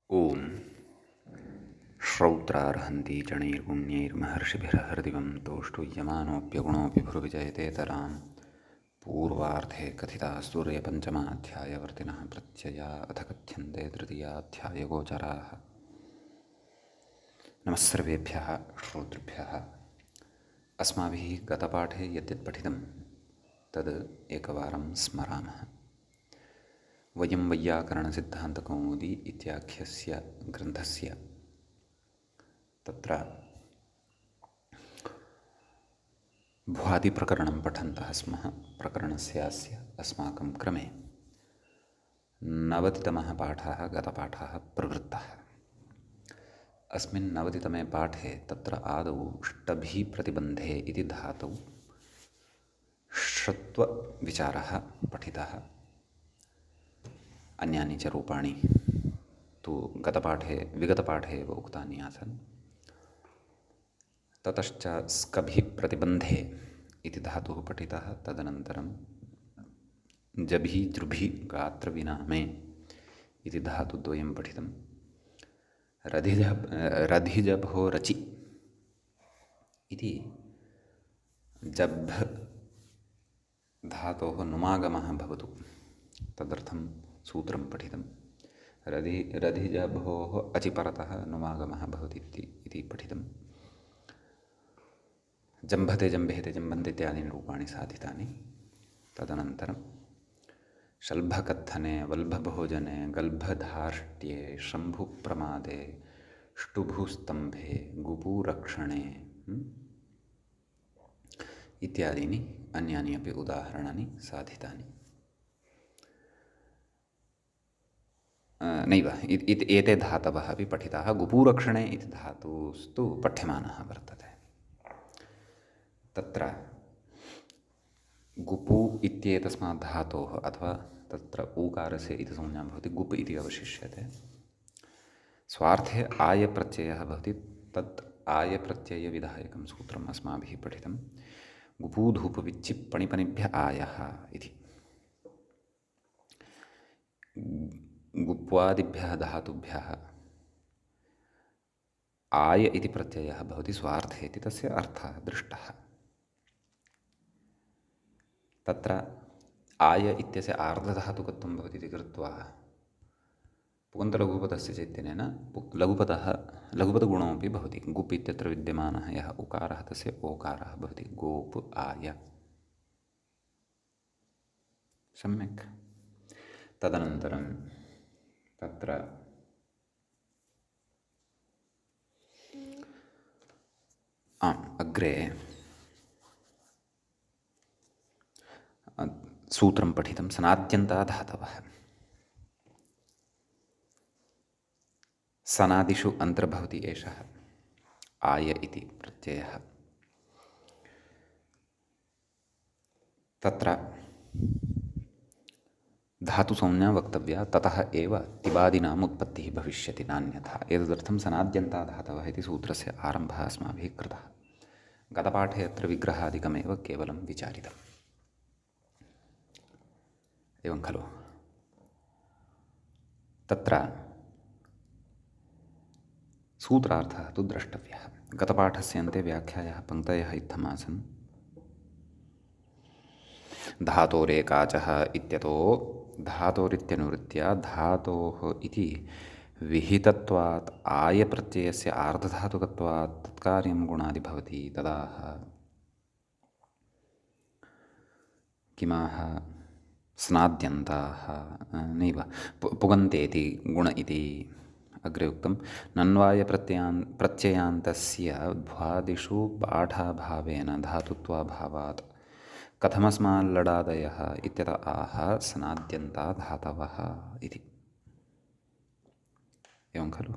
ॐ श्रौत्रार्हन्ति चणैर्पुण्यैर्महर्षिभिरहृदिवं तोष्टुयमानोऽप्यगुणोऽपि भुर्विजयतेतरां पूर्वार्धे कथिता सूर्यपञ्चमाध्यायवर्तिनः प्रत्यया अथ कथ्यन्ते तृतीयाध्यायगोचराः। नमः सर्वेभ्यः श्रोतृभ्यः। अस्माभिः गतपाठे यद्यत् पठितं तद् एकवारं स्मरामः। वयं वैयाकरणसिद्धान्तकौमुदी इत्याख्यस्य ग्रन्थस्य तत्र भ्वादिप्रकरणं पठन्तः स्मः। प्रकरणस्यास्य अस्माकं क्रमे 90तमः पाठः गतपाठः प्रवृत्तः। अस्मिन् 90तमे पाठे तत्र आदौ ष्टभीप्रतिबन्धे इति धातौ श्रुत्वविचारः पठितः। अन्यानि च रूपाणि तु विगतपाठे एव उक्तानि आसन्। ततश्च स्कभिप्रतिबन्धे इति धातुः पठितः। तदनन्तरं जभि दृभि गात्रविनामे इति धातुद्वयं पठितं। रधिजभो रचि इति जभ् धातोः नुमागमः भवतु तदर्थं सूत्रं पठितं। रधिजभोः अचिपरतः नुमागमः भवति इति पठितं। जम्भते जम्भेते जम्बन्ते इत्यादीनि रूपाणि साधितानि। तदनन्तरं शल्भकत्थने वल्भभोजने गल्भधार्ष्ट्ये शम्भुप्रमादे ष्टुभुस्तम्भे गुपूरक्षणे इत्यादीनि अन्यानि अपि उदाहरणानि साधितानि। नैव एते धातवः अपि पठिताः। गुपूरक्षणे इति धातुस्तु पठ्यमानः वर्तते। तत्र गुपु इत्येतस्मात् धातोः अथवा तत्र ऊकारस्य इति संज्ञा भवति, गुप् इति अवशिष्यते। स्वार्थे आयप्रत्ययः भवति। तत् आयप्रत्ययविधायकं सूत्रम् अस्माभिः पठितं। गुपूधूपविच्चिप्पणिपनिभ्य आयः इति। गुप्वादिभ्यः धातुभ्यः आय इति प्रत्ययः भवति स्वार्थे इति तस्य अर्थः दृष्टः। तत्र आय इत्यस्य आर्धधातुकत्वं भवति इति कृत्वा पुगन्तलघुपदस्य चैतन्येन लघुपदगुणोऽपि भवति। गुप् इत्यत्र विद्यमानः यः उकारः तस्य ओकारः भवति। गोप् आय। सम्यक्। तदनन्तरं तत्र अग्रे सूत्रं पठितं। सनाद्यन्ता धातवः सनादिषु अन्तर्भवति एषः आय इति प्रत्ययः। तत्र धातुसंज्ञा वक्तव्या, ततः एव तिबादीनाम् उत्पत्तिः भविष्यति नान्यथा। एतदर्थं सनाद्यन्ता धातवः इति सूत्रस्य आरम्भः अस्माभिः कृतः। गतपाठे अत्र विग्रहादिकमेव केवलं विचारितम्। एवं खलु? तत्र सूत्रार्थः तु द्रष्टव्यः। गतपाठस्य अन्ते व्याख्यायाः पङ्क्तयः इत्थमासन्। धातोरेकाचः इत्यतो धातोरित्यनुवृत्त्या धातोः इति विहितत्वात् आयप्रत्ययस्य आर्धधातुकत्वात् तत्कार्यं गुणादि भवति। तदाह किमाह स्नाद्यन्ताः नैव पुगन्तेति गुण इति अग्रे उक्तं। नन्वायप्रत्ययान्तस्य भ्वादिषु पाठाभावेन धातुत्वाभावात् कथमस्माल्लडादयः इत्यत आह सनाद्यन्ता धातवः इति। एवं खलु?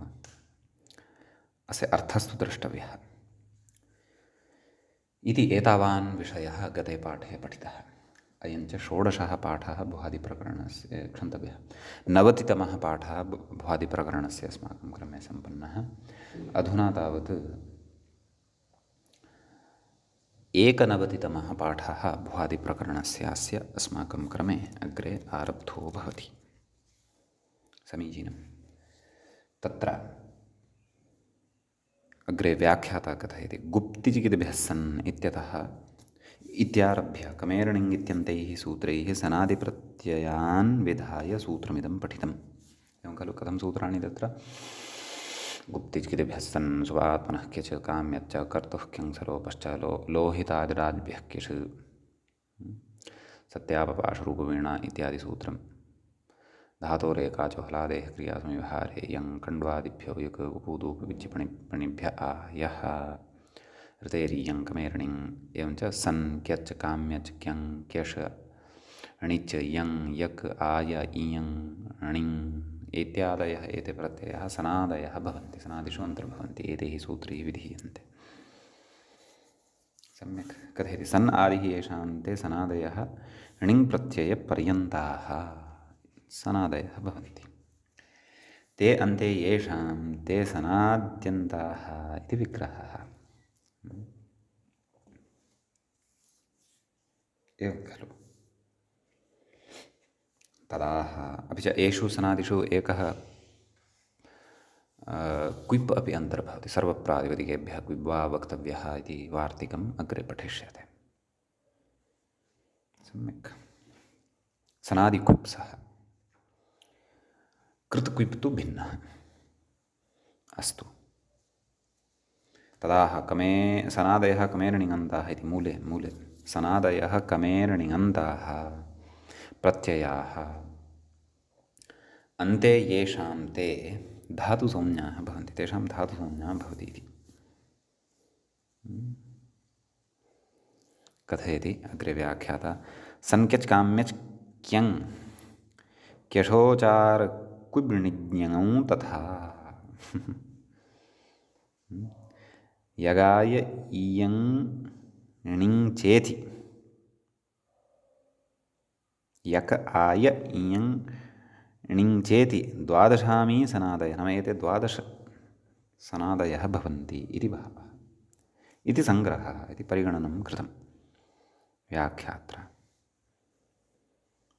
अस्य अर्थस्तु द्रष्टव्यः इति। एतावान् विषयः गते पाठे पठितः। अयञ्च षोडशः पाठः भ्वादिप्रकरणस्य, क्षन्तव्यः 90तमः पाठः भ्वादिप्रकरणस्य अस्माकं क्रमे सम्पन्नः। अधुना तावत् 91तमः पाठः भ्वादिप्रकरणस्यास्य अस्माकं क्रमे अग्रे आरब्धो भवति। समीचीनम्। तत्र अग्रे व्याख्याता कथयति गुप्तिचिकितभ्यः सन् इत्यतः इत्यारभ्य कमेर्णिङ् इत्यन्तैः सूत्रैः सनादिप्रत्ययान् विधाय सूत्रमिदं पठितम्। एवं खलु कथं सूत्राणि तत्र गुप्तिचिकितभ्यः सन् स्वात्मनः क्यच काम्यच्च कर्तुः क्यङ्सलोपश्च लोहितादिरादिभ्यः क्यश सत्यापपाशरूपवीणा इत्यादि सूत्रं धातोरेकाचो हलादेः क्रियासंव्यवहारे यं कण्ड्वादिभ्यो युक् उपूदूपविच्यपणिभ्य यः ऋतेरियं कमेर्णिङ् एवं च सन् क्यच् काम्यच् क्यं क्यश णिच् यं यक् आय इयं णिङ् इत्यादयः एते प्रत्ययाः सनादयः भवन्ति, सनादिषु अन्तर्भवन्ति, एतैः सूत्रैः विधीयन्ते। सम्यक् कथयति सन् आदिः येषां ते सनादयः णिङ् प्रत्ययपर्यन्ताः सनादयः भवन्ति, ते अन्ते येषां ते सनाद्यन्ताः इति विग्रहः। एवं खलु तदाह अपि च एषु सनादिषु एकः क्विप् अपि अन्तर्भवति, सर्वप्रातिपदिकेभ्यः क्विब्वा वक्तव्यः इति वार्तिकम् अग्रे पठिष्यते। सम्यक् सनादिक्विप्सः कृत्क्विप् तु भिन्नः। अस्तु तदाह सनादयः कमेर्णिङन्ताः इति मूले सनादयः कमेर्णिङन्ताः प्रत्ययाः अन्ते येषां ते धातुसंज्ञाः भवन्ति, तेषां धातुसंज्ञा भवति इति कथयति अग्रे व्याख्याता सन्क्यच् काम्यच् क्यं क्यशोचार क्विब्णिज्ञौ तथा यगाय इयं णिं चेति यक आय इयं णिं चेति द्वादशामी सनादयः, नाम एते द्वादश सनादयः भवन्ति इति भावः, इति सङ्ग्रहः, इति परिगणनं कृतं व्याख्यात्रा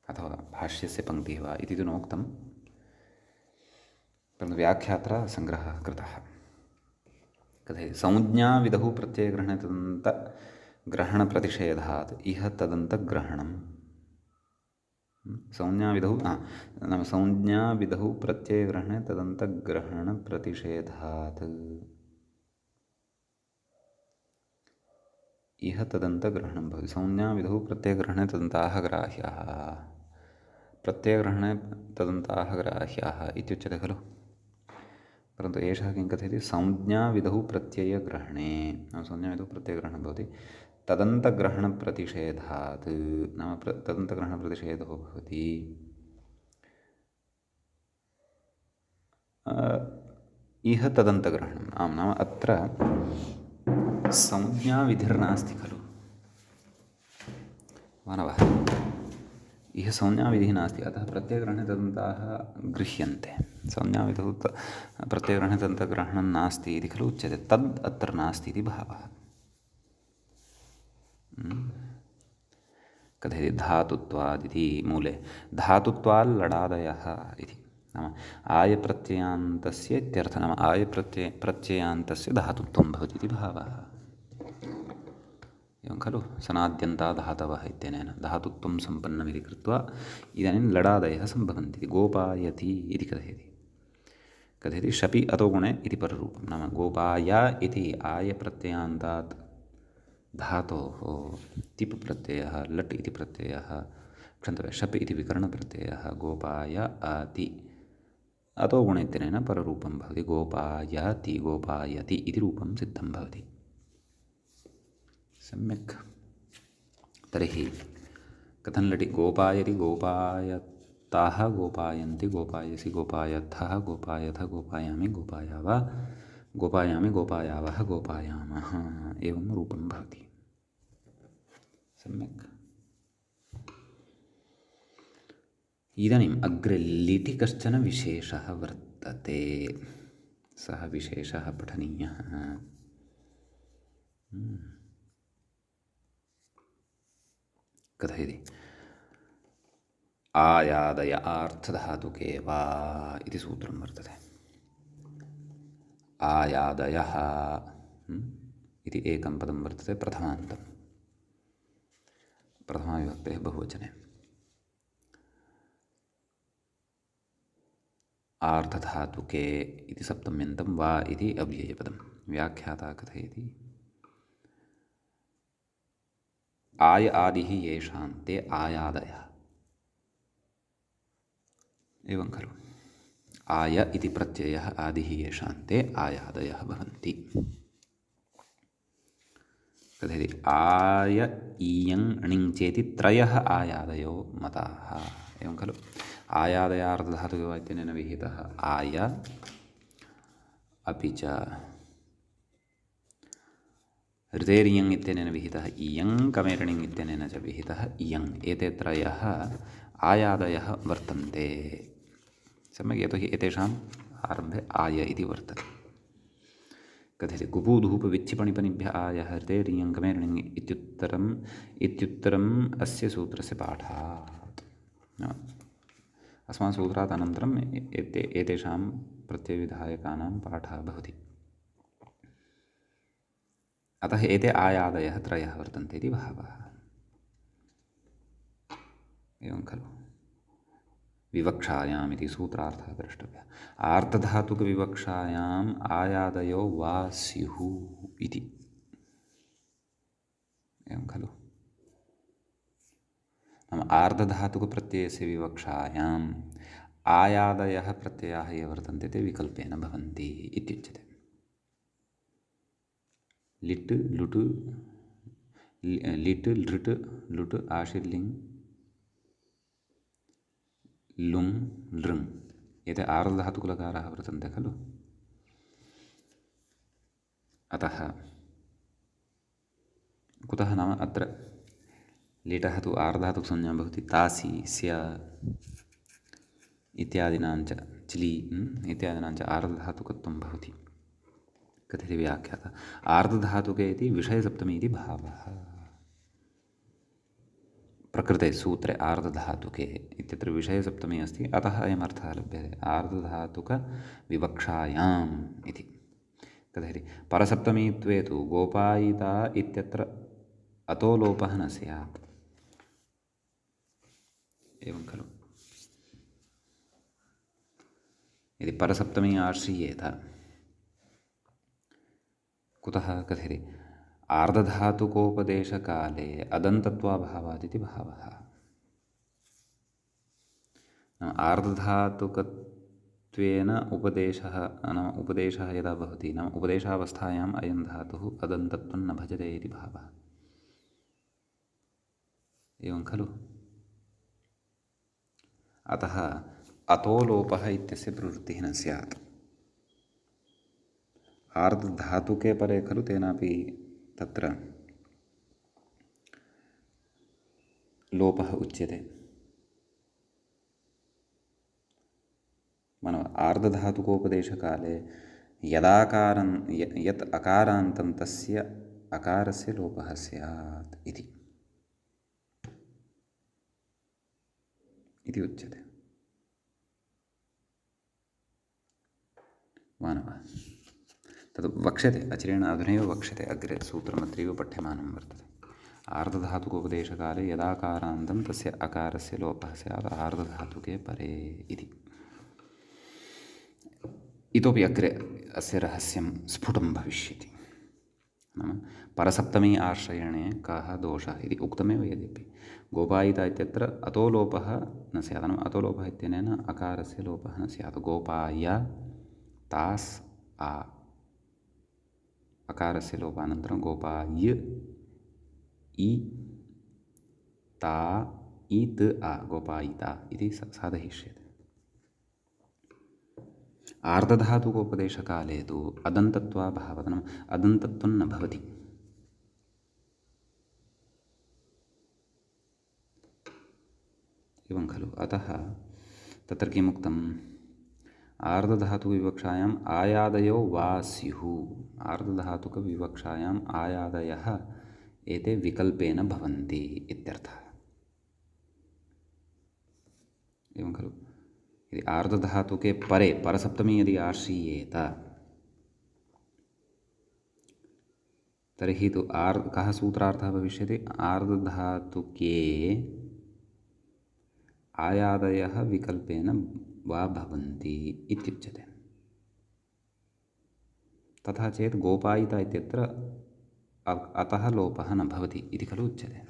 अथवा भाष्यस्य पङ्क्तिः वा इति तु नोक्तं, परन्तु व्याख्यात्रा सङ्ग्रहः कृतः। कथयति संज्ञाविधौ प्रत्ययग्रहणे तदन्तग्रहणप्रतिषेधात् इह तदन्तग्रहणम्। संज्ञाविधौ नाम संज्ञाविधौ प्रत्ययग्रहणे तदन्तग्रहणप्रतिषेधात् इह तदन्तग्रहणं भवति। संज्ञाविधौ प्रत्ययग्रहणे तदन्ताः ग्राह्याः, प्रत्ययग्रहणे तदन्ताः ग्राह्याः इत्युच्यते खलु, परन्तु एषः किं कथयति संज्ञाविधौ प्रत्ययग्रहणे, नाम संज्ञाविधौ प्रत्ययग्रहणं भवति तदन्तग्रहणप्रतिषेधात्, नाम तदन्तग्रहणप्रतिषेधो भवति इह तदन्तग्रहणम्। आम्, नाम अत्र संज्ञाविधिर्नास्ति खलु मानवः, इह संज्ञाविधिः नास्ति, अतः प्रत्ययग्रहणे तदन्ताः गृह्यन्ते। संज्ञाविधौ प्रत्ययग्रहणे तदन्तग्रहणं नास्ति इति खलु उच्यते, तद् अत्र नास्ति इति भावः। कथयति धातुत्वादिति मूले धातुत्वाल्लडादयः इति, नाम आयप्रत्ययान्तस्य इत्यर्थः, नाम प्रत्ययान्तस्य धातुत्वं भवति इति भावः। एवं खलु सनाद्यन्ता धातवः इत्यनेन धातुत्वं सम्पन्नमिति कृत्वा इदानीं लडादयः सम्भवन्ति। गोपायति इति कथयति शपि अतोगुणे इति पररूपं, नाम गोपाय इति आयप्रत्ययान्तात् धातोः तिप् प्रत्ययः लट् इति प्रत्ययः क्षन्तव्यः शप् इति विकरणप्रत्ययः गोपाय अति अतोगुण इत्यनेन पररूपं भवति, गोपायति गोपायति इति रूपं सिद्धं भवति। सम्यक् तर्हि कथं लटि गोपायति गोपायताः गोपायन्ति गोपायसि गोपायथः गोपायथ गोपायामि गोपायाव गोपायामि गोपायावः गोपायामः एवं रूपं भवति। सम्यक् इदानीम् अग्रे लिटि कश्चन विशेषः वर्तते, सः विशेषः पठनीयः। कथयति आयादय आर्थधातुके वा इति सूत्रं वर्तते। आयादयः इति एकं पदं वर्तते प्रथमान्तं प्रथमाविभक्तेः बहुवचने। आर्धधातुके इति सप्तम्यन्तं वा इति अव्ययपदं। व्याख्याता कथयति आय आदिः येषां ते आयादयः। एवं खलु आय इति प्रत्ययः आदिः येषां ते आयादयः भवन्ति। कथयति आय इयं णिं चेति त्रयः आयादयो मताः। एवं खलु आयादयार्धधातुको इत्यनेन विहितः आय अपि च ऋतेरियङ् इत्यनेन विहितः इयं कमेरणिङ् इत्यनेन च विहितः इयङ्। एते त्रयः आयादयः वर्तन्ते सम्यक्, यतोहि एतेषाम् आरम्भे आय इति वर्तते। कथयति कुपूधूपविच्छिपणिपनिभ्यः आयः ऋतेरियङ् कमेरणिङ् इत्युत्तरम् अस्य सूत्रस्य पाठात्। अस्मात् सूत्रात् अनन्तरम् एतेषां प्रत्ययविधायकानां पाठः भवति। अतः एते आयादयः त्रयः वर्तन्ते इति भावः। एवं खलु विवक्षायाम् इति सूत्रार्थः द्रष्टव्यः। आर्धधातुकविवक्षायाम् आयादयो वा स्युः इति। एवं खलु नाम आर्धधातुकप्रत्ययस्य विवक्षायाम् आयादयः प्रत्ययाः ये वर्तन्ते ते विकल्पेन भवन्ति इत्युच्यते। लिट् लुट् लिट् लृट् लुट् आशीर्लिङ् लुङ् लृङ् एते आर्धधातुकलकाराः वर्तन्ते खलु। अतः कुतः नाम अत्र लिटः तु आर्धधातुकसंज्ञा भवति। तासि स्य इत्यादीनां च चिलि इत्यादीनां च आर्धधातुकत्वं भवति। कथयति व्याख्याता आर्धधातुके इति विषयसप्तमी इति भावः। प्रकृते सूत्रे आर्धधातुके इत्यत्र विषयसप्तमी अस्ति, अतः अयमर्थः लभ्यते आर्धधातुकविवक्षायाम् इति। कथयति परसप्तमीत्वे तु गोपायिता इत्यत्र अतो लोपः न स्यात्। एवं खलु यदि परसप्तमी आश्रीयेत कुतः कथयति आर्धधातुकोपदेशकाले अदन्तत्वाभावादिति भावः। आर्धधातुकत्वेन उपदेशः नाम उपदेशः यदा भवति नाम उपदेशावस्थायाम् अयं धातुः अदन्तत्वं न भजते इति भावः। एवं खलु अतः अतो लोपः इत्यस्य प्रवृत्तिः न स्यात्। आर्धधातुके परे खलु तेनापि तत्र लोपः उच्यते। मानव आर्धधातुकोपदेशकाले यदाकारं यत् अकारान्तं तस्य अकारस्य लोपः स्यात् इति उच्यते। मानव तद् वक्ष्यते आचरेण अधुनैव वक्ष्यते, अग्रे सूत्रमत्रैव पठ्यमानं वर्तते। आर्धधातुकोपदेशकाले यदाकारान्तं तस्य अकारस्य लोपः स्यात् आर्धधातुके परे इति। इतोपि अग्रे अस्य रहस्यं स्फुटं भविष्यति। नाम परसप्तमी आश्रयणे कः दोषः इति उक्तमेव यद्यपि गोपायिता इत्यत्र अतो लोपः न स्यात्। नाम अतो लोपः इत्यनेन अकारस्य लोपः न स्यात्। गोपाय तास् आ अकारस्य लोपानन्तरं गोपाय इ ता इत आ गोपायिता इति साधयिष्यते। आर्धधातुकोपदेशकाले तु अदन्तत्वाभावः नाम अदन्तत्वं न भवति। एवं खलु अतः तत्र किमुक्तम् आर्धधातुविवक्षायाम् आयादयो वा स्युः। आर्धधातुकविवक्षायाम् आयादयः एते विकल्पेन भवन्ति इत्यर्थः। एवं खलु यदि आर्धधातुके परे परसप्तमी यदि आश्रीयेत तर्हि तु कः सूत्रार्थः भविष्यति? आर्धधातुके आयादयः विकल्पेन वा भवन्ति इत्युच्यते। तथा चेत् गोपायिता इत्यत्र अतः लोपः न भवति इति खलु उच्यते।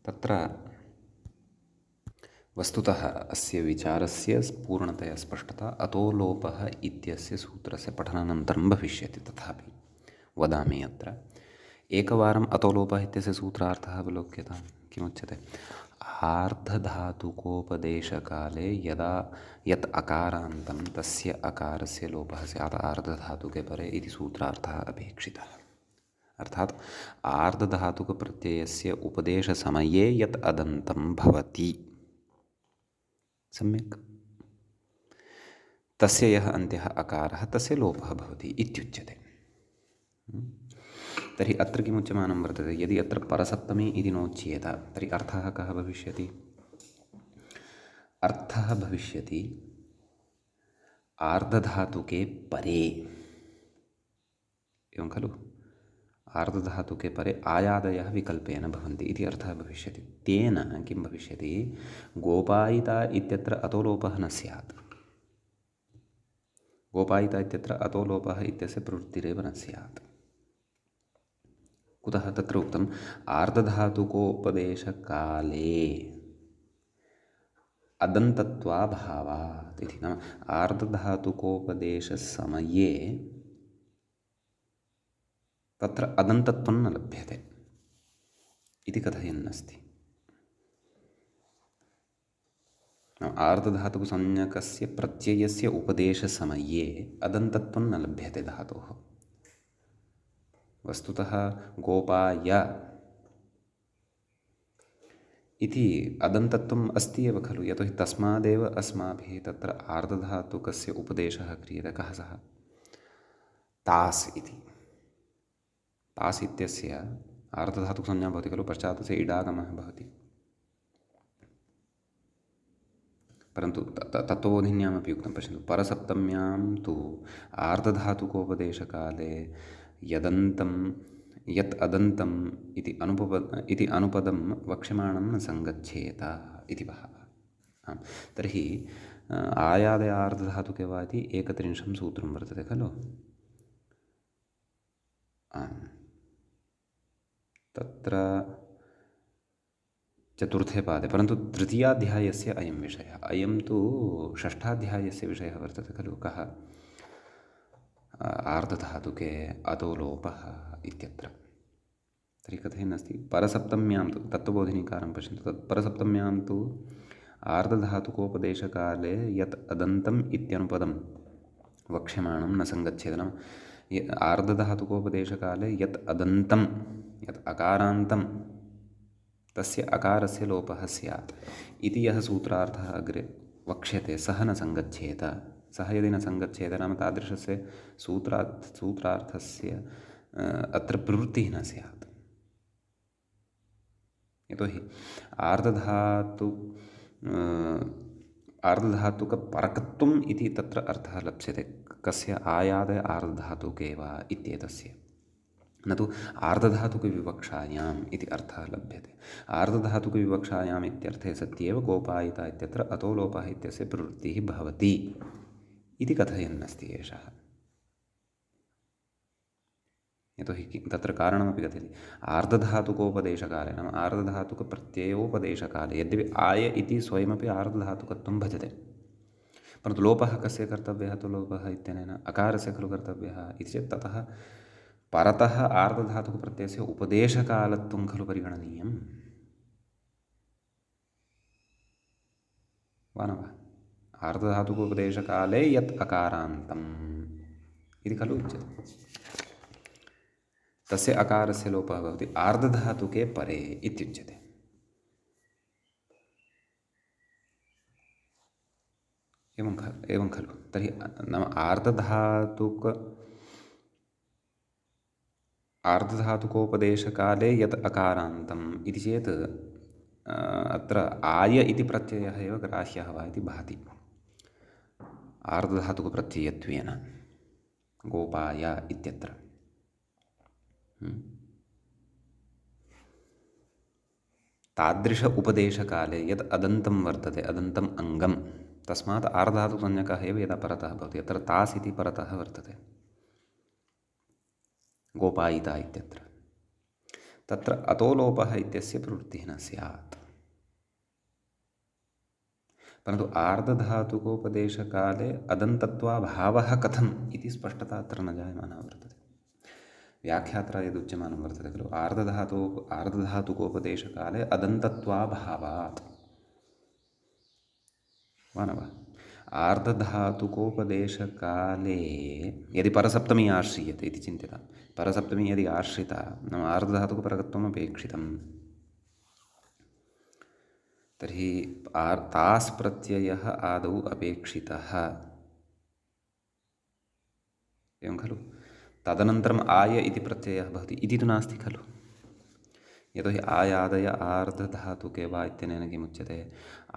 तत्र वस्तुतः अस्य विचारस्य पूर्णतया स्पष्टता अतो लोपः इत्यस्य सूत्रस्य पठनानन्तरं भविष्यति। तथापि वदामि अत्र एकवारम् अतो लोपः इत्यस्य सूत्रार्थः अवलोक्यतां। किमुच्यते? आर्धधातुकोपदेशकाले यदा यत् अकारान्तं तस्य अकारस्य लोपः स्यात् आर्धधातुके परे इति सूत्रार्थः अपेक्षितः। अर्थात् आर्धधातुकप्रत्ययस्य उपदेशसमये यत् अदन्तं भवति, सम्यक्, तस्य यः अन्त्यः अकारः तस्य लोपः भवति इत्युच्यते। तर्हि अत्र किमुच्यमानं वर्तते? यदि अत्र परसप्तमी इति नोच्येत तर्हि अर्थः कः भविष्यति? अर्थः भविष्यति आर्धधातुके परे, एवं खलु? आर्धधातुके परे आयादयः विकल्पेन भवन्ति इति अर्थः भविष्यति। तेन किं भविष्यति? गोपायिता इत्यत्र अतो लोपः न स्यात्। गोपायिता इत्यत्र अतो लोपः इत्यस्य प्रवृत्तिरेव न स्यात्। कुतः? तत्र उक्तम् आर्धधातुकोपदेशकाले अदन्तत्वाभावात् इति। नाम आर्धधातुकोपदेशसमये तत्र अदन्तत्वं न लभ्यते इति कथयन्नस्ति। आर्धधातुकसंज्ञकस्य प्रत्ययस्य उपदेशसमये अदन्तत्वं न लभ्यते धातोः। वस्तुतः गोपाय इति अदन्तत्वम् अस्ति एव खलु। यतोहि तस्मादेव अस्माभिः तत्र आर्धधातुकस्य उपदेशः क्रियते। कः सः? तास् इति। तास् इत्यस्य आर्धधातुकसंज्ञा भवति खलु, पश्चात् तस्य इडागमः भवति। परन्तु तत्त्वबोधिन्यामपि उक्तं, पश्यन्तु, परसप्तम्यां तु आर्धधातुकोपदेशकाले यत् अदन्तम् इति अनुपदं वक्ष्यमाणं न सङ्गच्छेत इति भावः। आम्, तर्हि आयादय आर्धधातुके वा इति 31 सूत्रं वर्तते खलु। आम्, तत्र चतुर्थे पादे, परन्तु तृतीयाध्यायस्य अयं विषयः। अयं तु षष्ठाध्यायस्य विषयः वर्तते खलु। कः? आर्धधातुके अतो लोपः इत्यत्र। तर्हि कथयन्नस्ति परसप्तम्यां तु, तत्त्वबोधिनीकारं पश्यन्तु, तत् परसप्तम्यां तु आर्धधातुकोपदेशकाले यत् अदन्तम् इत्यनुपदं वक्ष्यमाणं न सङ्गच्छेत। नाम आर्धधातुकोपदेशकाले यत् अदन्तं, यत् अकारान्तं, तस्य अकारस्य लोपः स्यात् इति यः सूत्रार्थः अग्रे वक्ष्यते सः न सङ्गच्छेत। सः यदि न सङ्गच्छेत नाम तादृशस्य सूत्रार्थस्य अत्र प्रवृत्तिः न स्यात्। यतोहि आर्धधातुकपरकत्वम् इति तत्र अर्थः लप्स्यते। कस्य? आयादय आर्धधातुके वा इत्येतस्य, न तु आर्धधातुकविवक्षायाम् इति अर्थः लभ्यते। आर्धधातुकविवक्षायाम् इत्यर्थे सत्येव गोपायिता इत्यत्र अतो लोपः इत्यस्य प्रवृत्तिः भवति इति कथयन्नस्ति एषः। यतोहि तत्र कारणमपि कथयति आर्धधातुकोपदेशकाले, नाम आर्धधातुकप्रत्ययोपदेशकाले यद्यपि आय इति स्वयमपि आर्धधातुकत्वं भजते, परन्तु लोपः कस्य कर्तव्यः? तु लोपः इत्यनेन अकारस्य खलु कर्तव्यः इति चेत् ततः परतः आर्धधातुकप्रत्ययस्य उपदेशकालत्वं खलु परिगणनीयम्, वा न वा? आर्धधातुकोपदेशकाले यत् अकारान्तम् इति खलु उच्यते, तस्य अकारस्य लोपः भवति आर्धधातुके परे इत्युच्यते। एवं खलु। तर्हि नाम आर्धधातुकोपदेशकाले यत् अकारान्तम् इति चेत् अत्र आय इति प्रत्ययः एव ग्राह्यः वा इति भाति आर्धधातुकप्रत्ययत्वेन। गोपाय इत्यत्र। तादृश उपदेशकाले यत् अदन्तं वर्तते, अदन्तम् अङ्गं, तस्मात् आर्धधातुसंज्ञकः एव यदा परतः भवति, अत्र तास् इति परतः वर्तते, गोपायिता इत्यत्र। तत्र अतोलोपः इत्यस्य प्रवृत्तिः न स्यात्। परन्तु आर्धधातुकोपदेशकाले अदन्तत्वाभावः कथम् इति स्पष्टता अत्र न जायमाना वर्तते। व्याख्यात्रा यदुच्यमानं वर्तते खलु, आर्धधातुकोपदेशकाले अदन्तत्वाभावात् वा न वा। आर्धधातुकोपदेशकाले यदि परसप्तमी आश्रीयते इति चिन्त्यतां, परसप्तमी यदि आश्रिता नाम आर्धधातुकपरकत्वम् अपेक्षितं, तर्हि तास् प्रत्ययः आदौ अपेक्षितः, एवं खलु। तदनन्तरम् आय इति प्रत्ययः भवति इति तु नास्ति खलु। यतोहि आयादय आर्धधातुके वा इत्यनेन किमुच्यते,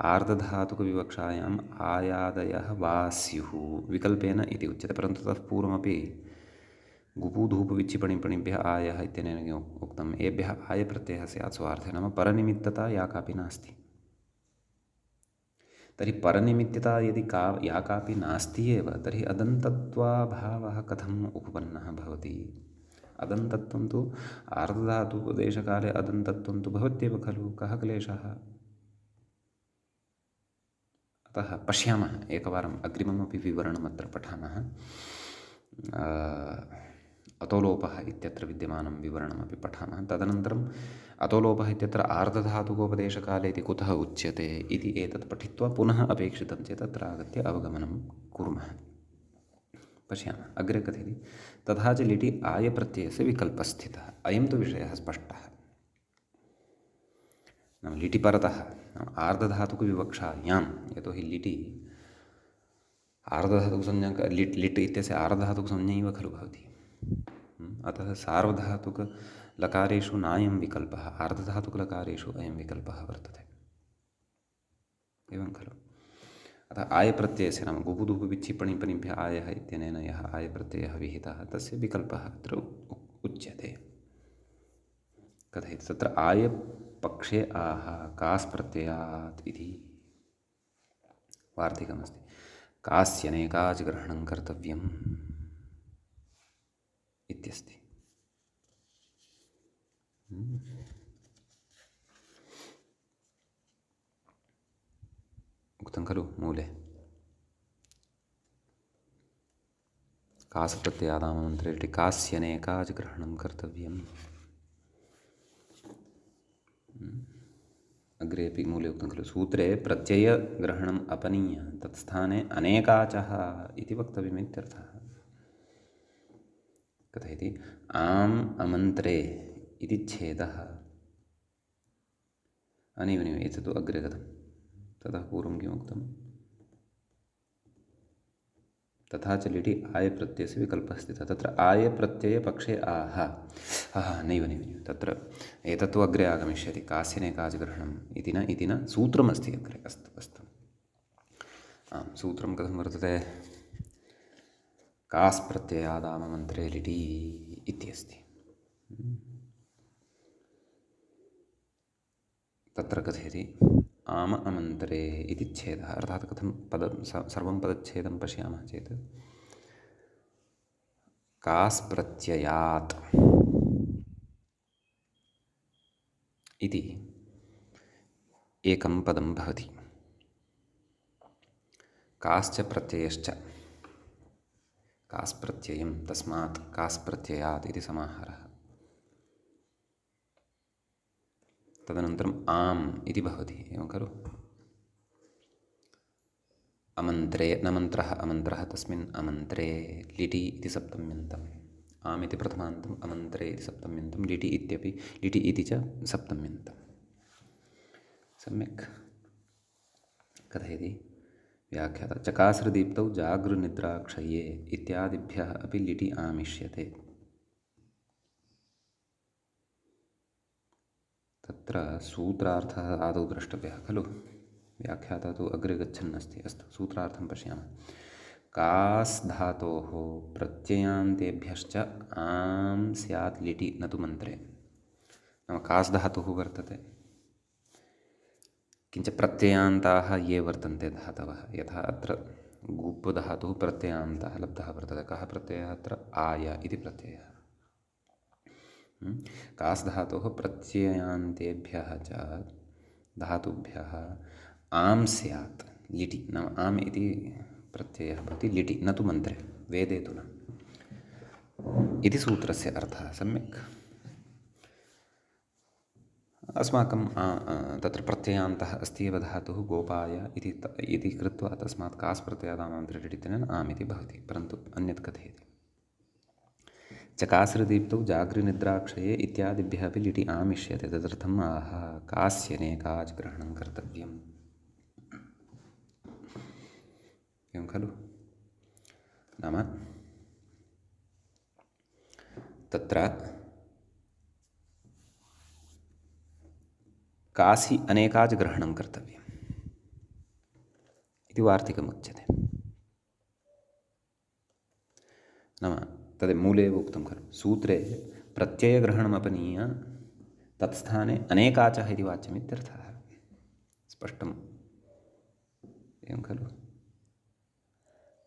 आर्धधातुकविवक्षायाम् आयादयः वा स्युः विकल्पेन इति उच्यते। परन्तु ततः पूर्वमपि गुपूधूपविच्छिपणिपणिभ्यः आयः इत्यनेन किम् उक्तम्, एभ्यः आयप्रत्ययः स्यात् स्वार्थे, नाम परनिमित्तता या कापि नास्ति। तर्हि परनिमित्तता यदि या कापि नास्ति एव, तर्हि अदन्तत्वाभावः कथम् उपपन्नः भवति। अदन्तत्वं तु आर्धधातुपदेशकाले अदन्तत्वं तु भवत्येव खलु, कः क्लेशः। अतः पश्यामः, एकवारम् अग्रिममपि विवरणमत्र पठामः। अतोलोपः इत्यत्र विद्यमानं विवरणमपि पठामः। तदनन्तरम् अतोलोपः इत्यत्र आर्धधातुकोपदेशकाले इति कुतः उच्यते इति एतत् पठित्वा पुनः अपेक्षितं चेत् अत्र आगत्य अवगमनं कुर्मः। पश्यामः अग्रे कथयति, तथा च लिटि आयप्रत्ययस्य विकल्पस्थितः। अयं तु विषयः स्पष्टः। नाम लिटि परतः आर्धधातुकविवक्षायां, यतोहि लिटि आर्धधातुकसंज्ञा लिट् इत्यस्य आर्धधातुकसंज्ञैव खलु भवति। अतः सार्वधातुकलकारेषु नायं विकल्पः, आर्धधातुकलकारेषु अयं विकल्पः वर्तते, एवं खलु। अतः आयप्रत्ययस्य नाम गुपुधुपुविच्छिपणिपणिभ्यः आयः इत्यनेन यः आयप्रत्ययः विहितः तस्य विकल्पः अत्र उच्यते। कथयति, तत्र आयपक्षे आह कास् प्रत्ययात् इति वार्तिकमस्ति। कास्यनेकाच् ग्रहणं कर्तव्यम् इत्यस्ति। उक्तं खलु मूले, कास् प्रत्ययादामन्त्रे लिटि कास्यनेकाच् ग्रहणं कर्तव्यम्। अग्रेपि मूले उक्तं खलु, सूत्रे प्रत्ययग्रहणम् अपनीय तत्स्थाने अनेकाचः इति वक्तव्यमित्यर्थः। कथयति, आम् अमन्त्रे इति छेदः, नैव एतत् तु अग्रे गतं, ततः पूर्वं किमुक्तं, तथा च लिटि आयप्रत्ययस्य विकल्पः स्थितः। तत्र आयप्रत्ययपक्षे आह नैव तत्र एतत्तु अग्रे आगमिष्यति, कास्यनेकाच् ग्रहणम् इति न सूत्रमस्ति अग्रे। अस्तु आं, सूत्रं कथं वर्तते, कास् प्रत्ययादाममन्त्रे लिटि इत्यस्ति। तत्र कथयति, आम अमन्त्रे इति छेदः, अर्थात् कथं सर्वं पदच्छेदं पश्यामः चेत्, कास् प्रत्ययात् इति एकं पदं भवति, काश्च प्रत्ययश्च, कास् प्रत्ययं तस्मात् कास् प्रत्ययात् इति समाहारः। तदनन्तरम् आम् इति भवति, एवं खलु। अमन्त्रे न मन्त्रः, अमन्त्रः तस्मिन् अमन्त्रे, लिटि इति सप्तम्यन्तम्, आम् इति प्रथमान्तम्, अमन्त्रे इति सप्तम्यन्तं, लिटि इत्यपि, लिटि इति च सप्तम्यन्तं। सम्यक् कथयति व्याख्याता, चकास्रदीप्तौ जागृनिद्राक्षये इत्यादिभ्यः अपि लिटि आमिष्यते। तत्र सूत्रार्थः आदौ द्रष्टव्यः खलु, व्याख्याता तु अग्रे गच्छन् अस्ति। अस्तु, सूत्रार्थं पश्यामः। कास् धातोः प्रत्ययान्तेभ्यश्च आम् स्यात् लिटि न तु मन्त्रे। नाम कास् धातुः वर्तते, किञ्च प्रत्ययान्ताः ये वर्तन्ते धातवः, यथा अत्र गुप् धातुः प्रत्ययान्तः लब्धः वर्तते। कः प्रत्ययः अत्र? आय इति प्रत्ययः। कास् धातोः प्रत्ययान्तेभ्यः च धातुभ्यः आम् स्यात् लिटि, नाम आम् इति प्रत्ययः भवति लिटि न तु मन्त्रे, वेदे तु न इति सूत्रस्य अर्थः। सम्यक्। अस्माकं तत्र प्रत्ययान्तः अस्ति एव धातुः गोपाय इति कृत्वा तस्मात् कास् प्रत्ययादामन्त्रे लिटितेन आम् इति भवति, परन्तु अन्यत् कथयति। चकास्रदीप्तौ जागृनिद्राक्षये इत्यादिभ्यः अपि लिटि आमिष्यते, तदर्थम् आह कास्यनेकाच् ग्रहणं कर्तव्यम्। एवं खलु? नाम तत्र कासि अनेकाच् ग्रहणं कर्तव्यम् इति वार्तिकमुच्यते। नाम तद् मूले एव उक्तं खलु, सूत्रे प्रत्ययग्रहणमपनीय तत्स्थाने अनेकाचः इति वाच्यमित्यर्थः। स्पष्टम् एवं खलु?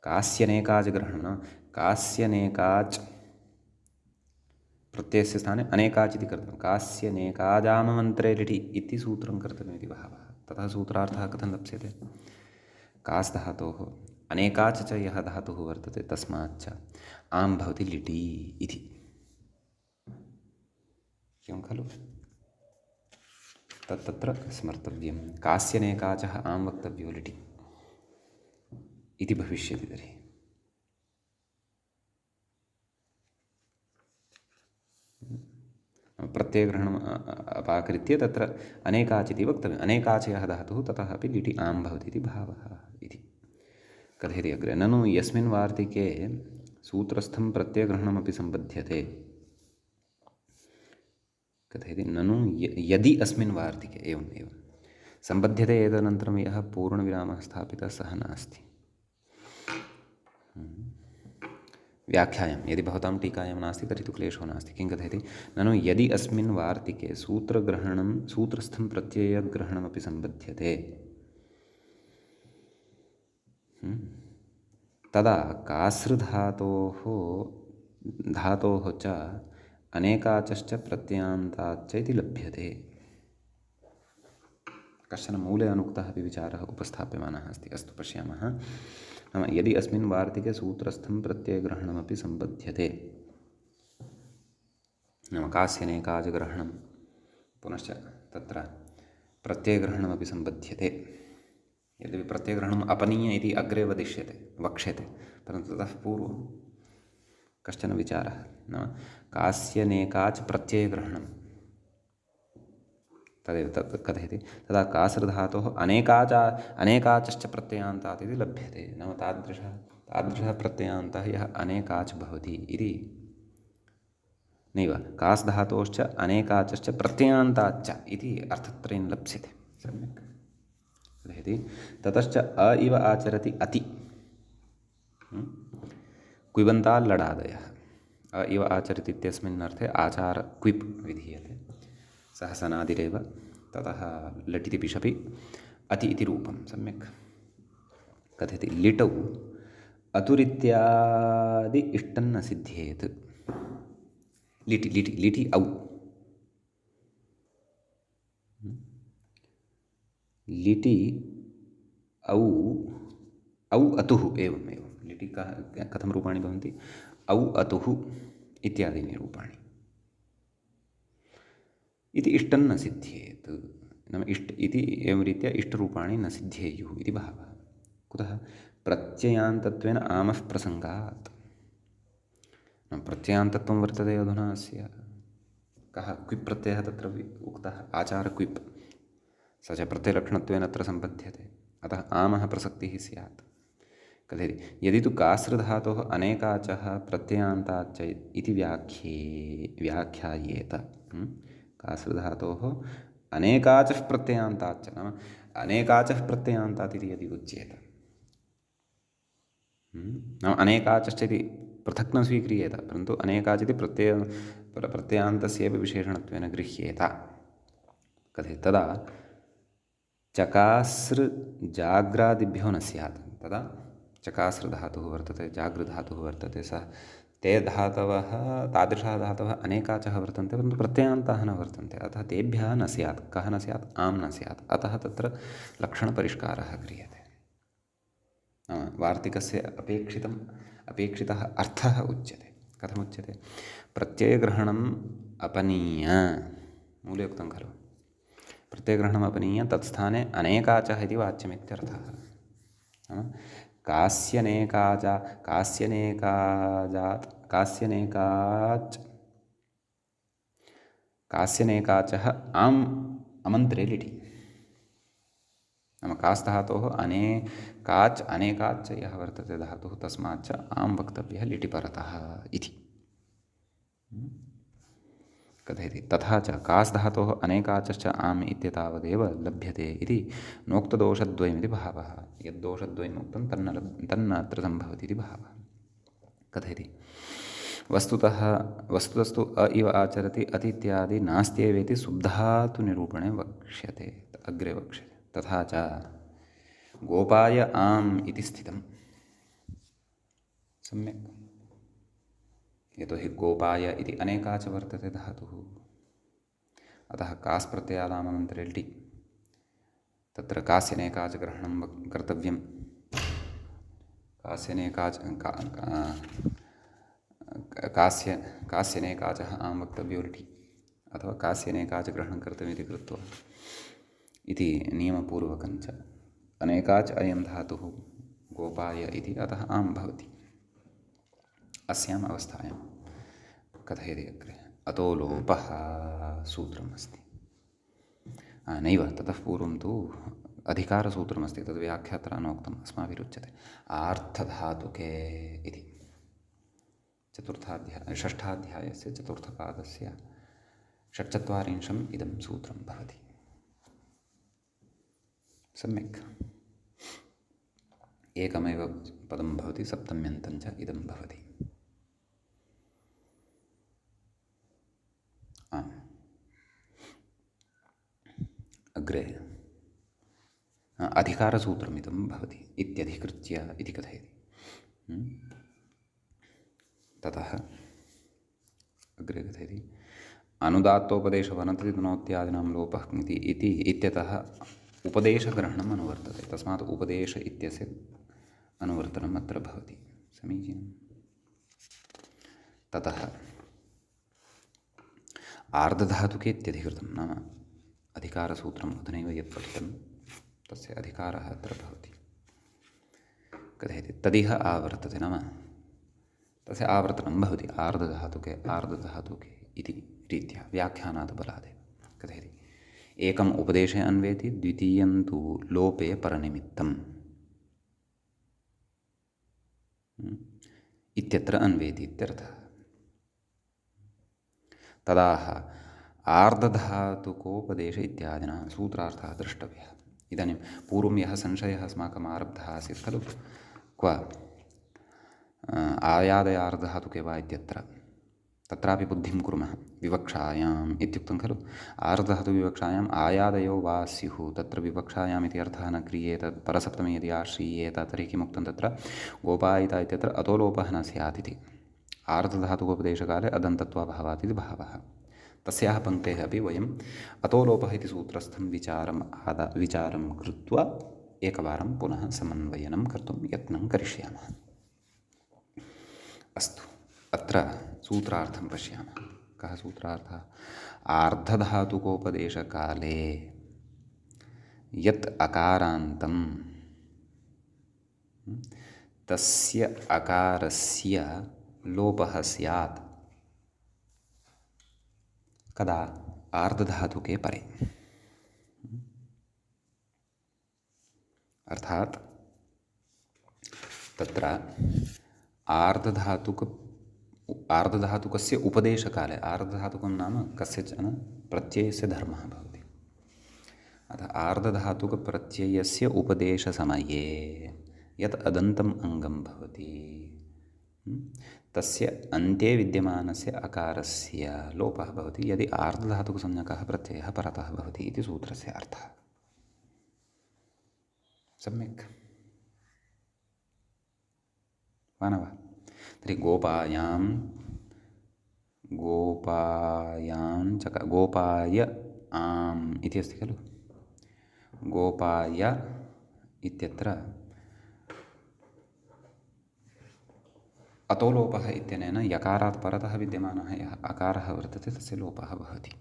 कास्यनेकाच् ग्रहणं, कास्यनेकाच् प्रत्ययस्य स्थाने अनेकाच् इति कर्तव्यं। कास्यनेकाजाममन्त्रे लिटि इति सूत्रं कर्तव्यमिति भावः। ततः सूत्रार्थः कथं लप्स्यते? कास् धातोः अनेकाच् च यः धातुः वर्तते तस्माच्च आम् भवति लिटि इति। एवं खलु? तत्र स्मर्तव्यं। कास्यनेकाचः आम् वक्तव्यो लिटि इति भविष्यति तर्हि। प्रत्ययग्रहणम् अपाकृत्य तत्र अनेकाच् इति वक्तव्यम्। अनेकाचयः धातुः ततः अपि लिटि आम् भवति इति भावः इति कथयति अग्रे। ननु यस्मिन् वार्तिके सूत्रस्थं प्रत्ययग्रहणमपि सम्बध्यते, कथयति ननु यदि अस्मिन् वार्तिके एवं सम्बध्यते, एतदनन्तरं यः पूर्णविरामः स्थापितः सः नास्ति। व्याख्यायां यदि भवतां टीकायां नास्ति तर्हि तु क्लेशो नास्ति। किं कथयति? ननु यदि अस्मिन् वार्तिके सूत्रस्थं प्रत्ययग्रहणमपि सम्बध्यते, तदा कासृधातोः च अनेकाचश्च प्रत्ययान्ताच्च इति लभ्यते। कश्चन मूले अनुक्तः अपि विचारः उपस्थाप्यमानः अस्ति। अस्तु पश्यामः। नाम यदि अस्मिन् वार्तिके सूत्रस्थं प्रत्ययग्रहणमपि सम्बध्यते, नाम कास्यनेकाच् ग्रहणं पुनश्च तत्र प्रत्ययग्रहणमपि सम्बध्यते, यद्यपि प्रत्ययग्रहणम् अपनीय इति अग्रे वक्ष्यते, परन्तु ततः पूर्वं कश्चन विचारः। नाम कास्यनेकाच् प्रत्ययग्रहणं तदेव तत् कथयति। तदा कासृधातोः अनेकाचश्च प्रत्ययान्तात् इति लभ्यते। नाम तादृशः प्रत्ययान्तः यः अनेकाच् भवति इति नैव, कास् धातोश्च अनेकाचश्च प्रत्ययान्ताच्च इति अर्थत्रयं लप्स्यते। सम्यक् कथयति। ततश्च अ इव आचरति अति, क्विबन्ताल् लडादयः। अ इव आचरति इत्यस्मिन् अर्थे आचार क्विप् विधीयते, सः सनादिरेव, ततः लटिति पिशपि अति इति रूपं। सम्यक् कथयति। लिटौ अतुरित्यादि इष्टं न सिद्ध्येत्। लिटि औ, लिटि औ अतुः, एवं लिटि कथं रूपाणि भवन्ति? औ अतुः इत्यादीनि रूपाणि इति इष्टं न सिद्ध्येत्। नाम इति एवं रीत्या इष्टरूपाणि न सिद्ध्येयुः इति भावः। कुतः? प्रत्ययान्तत्वेन आमः प्रसङ्गात्। नाम प्रत्ययान्तत्वं वर्तते अधुना अस्य। कः? क्विप् प्रत्ययः तत्र उक्तः, आचार क्विप्, स च प्रत्ययलक्षणत्वेन अत्र सम्बध्यते, अतः आमः प्रसक्तिः स्यात्। कथयति। यदि तु कासृधातोः अनेकाचः प्रत्ययान्ताच्च इति व्याख्यायेत, कासृधातोः अनेकाचः प्रत्ययान्ताच्च, नाम अनेकाचः प्रत्ययान्तात् इति यदि उच्येत, नाम अनेकाचश्च इति पृथक् न स्वीक्रियेत, परन्तु अनेकाच् इति प्रत्ययान्तस्यैव विशेषणत्वेन गृह्येत। कथयति तदा चकासृ जाग्रादिभ्यो न स्यात्। तदा चकासृधातुः वर्तते, जागृधातुः वर्तते, सः ते धातवः, तादृशाः धातवः अनेकाचः वर्तन्ते, परन्तु प्रत्ययान्ताः न वर्तन्ते। अतः तेभ्यः न स्यात्। कः न स्यात्? आम् न स्यात्। अतः तत्र लक्षणपरिष्कारः क्रियते। वार्तिकस्य अपेक्षितः अर्थः उच्यते। कथमुच्यते? प्रत्ययग्रहणम् अपनीय, मूले उक्तं खलु, प्रत्ययग्रहणम् अपनीय तत्स्थाने अनेकाचः इति वाच्यमित्यर्थः। कास्यनेकाजा, कास्यनेकाचः आम् अमन्त्रे लिटि। नाम कास् धातोः अनेकाच् अनेकाच्च यः वर्तते धातुः, तस्माच्च आम् वक्तव्यः लिटि परतः इति कथयति। तथा च कास् धातोः अनेकाचश्च आम् इत्येतावदेव लभ्यते इति नोक्तदोषद्वयमिति भावः। यद्दोषद्वयम् उक्तं तन्न अत्र सम्भवति इति भावः। कथयति वस्तुतस्तु अ इव आचरति अति इत्यादि नास्त्येवेति सुब्धातुनिरूपणे वक्ष्यते, अग्रे वक्ष्यते। तथा च गोपाय आम् इति स्थितं। सम्यक्। यतोहि गोपाय इति अनेकाच वर्तते धातुः, अतः कास् प्रत्ययादामनन्तरे लिटि। तत्र कास्यनेकाच ग्रहणं कर्तव्यं। कास्यनेकाचः आम् वक्तव्यो लिटि, अथवा कास्यनेकाच ग्रहणं कर्तव्यमिति कृत्वा इति नियमपूर्वकञ्च अनेकाच् अयं धातुः गोपाय इति, अतः आम् भवति अस्याम् अवस्थायां। कथयति अग्रे अतो लोपः सूत्रम् अस्ति। नैव, ततः पूर्वं तु अधिकारसूत्रमस्ति, तद् व्याख्यात्र नोक्तम् अस्माभिरुच्यते। आर्थधातुके इति षष्ठाध्यायस्य चतुर्थपादस्य 46 इदं सूत्रं भवति। सम्यक्। एकमेव पदं भवति, सप्तम्यन्तं च इदं भवति। अग्रे अधिकारसूत्रमिदं भवति इत्यधिकृत्य इति कथयति। ततः अग्रे कथयति अनुदात्तोपदेशवनतिनोत्यादीनां लोपः इति इत्यतः उपदेशग्रहणम् अनुवर्तते। तस्मात् उपदेश इत्यस्य अनुवर्तनम् अत्र भवति। समीचीनम्। ततः आर्धधातुके इत्यधिकृतं, नाम अधिकारसूत्रम् अधुनैव यत् पठितं तस्य अधिकारः अत्र भवति। कथयति तदिह आवर्तते, नाम तस्य आवर्तनं भवति आर्धधातुके इति रीत्या व्याख्यानात् बलादेव। कथयति एकम् उपदेशे अन्वेति, द्वितीयं तु लोपे परनिमित्तम् इत्यत्र अन्वेति इत्यर्थः। तदाह आर्धधातुकोपदेश इत्यादिना सूत्रार्थः द्रष्टव्यः। इदानीं पूर्वं यः संशयः अस्माकम् आरब्धः आसीत् खलु, क्व आयादयार्धधातुके वा इत्यत्र, तत्रापि बुद्धिं कुर्मः। विवक्षायाम् इत्युक्तं खलु, आर्धधातुविवक्षायाम् आयादयो वा स्युः, तत्र विवक्षायाम् इति अर्थः न क्रियेत। परसप्तमी यदि आश्रीयेत तर्हि किमुक्तं तत्र गोपायिता इत्यत्र अतोलोपः न स्यात् इति। आर्धधातुकोपदेशकाले अदन्तत्वाभावात् इति भावः। तस्याः पङ्क्तेः अपि वयम् अतोलोपः इति सूत्रस्थं विचारं कृत्वा एकवारं पुनः समन्वयनं कर्तुं यत्नं करिष्यामः। अस्तु, अत्र सूत्रार्थं पश्यामः। कः सूत्रार्थः? आर्धधातुकोपदेशकाले यत् अकारान्तं तस्य अकारस्य लोपः स्यात्। कदा? आर्धधातुके परे। अर्थात् तत्र आर्धधातुकस्य उपदेशकाले, आर्धधातुकं नाम कस्यचन प्रत्ययस्य धर्मः भवति। अतः आर्धधातुकप्रत्ययस्य उपदेशसमये यत् अदन्तम् अङ्गं भवति तस्य अन्ते विद्यमानस्य अकारस्य लोपः भवति यदि आर्धधातुकसंज्ञकः प्रत्ययः परतः भवति इति सूत्रस्य अर्थः। सम्यक् वा न वा? तर्हि गोपायां गोपाय आम् इति अस्ति खलु। गोपाय इत्यत्र अतो लोपः इत्यनेन यकारात् परतः विद्यमानः यः अकारः वर्तते तस्य लोपः भवति।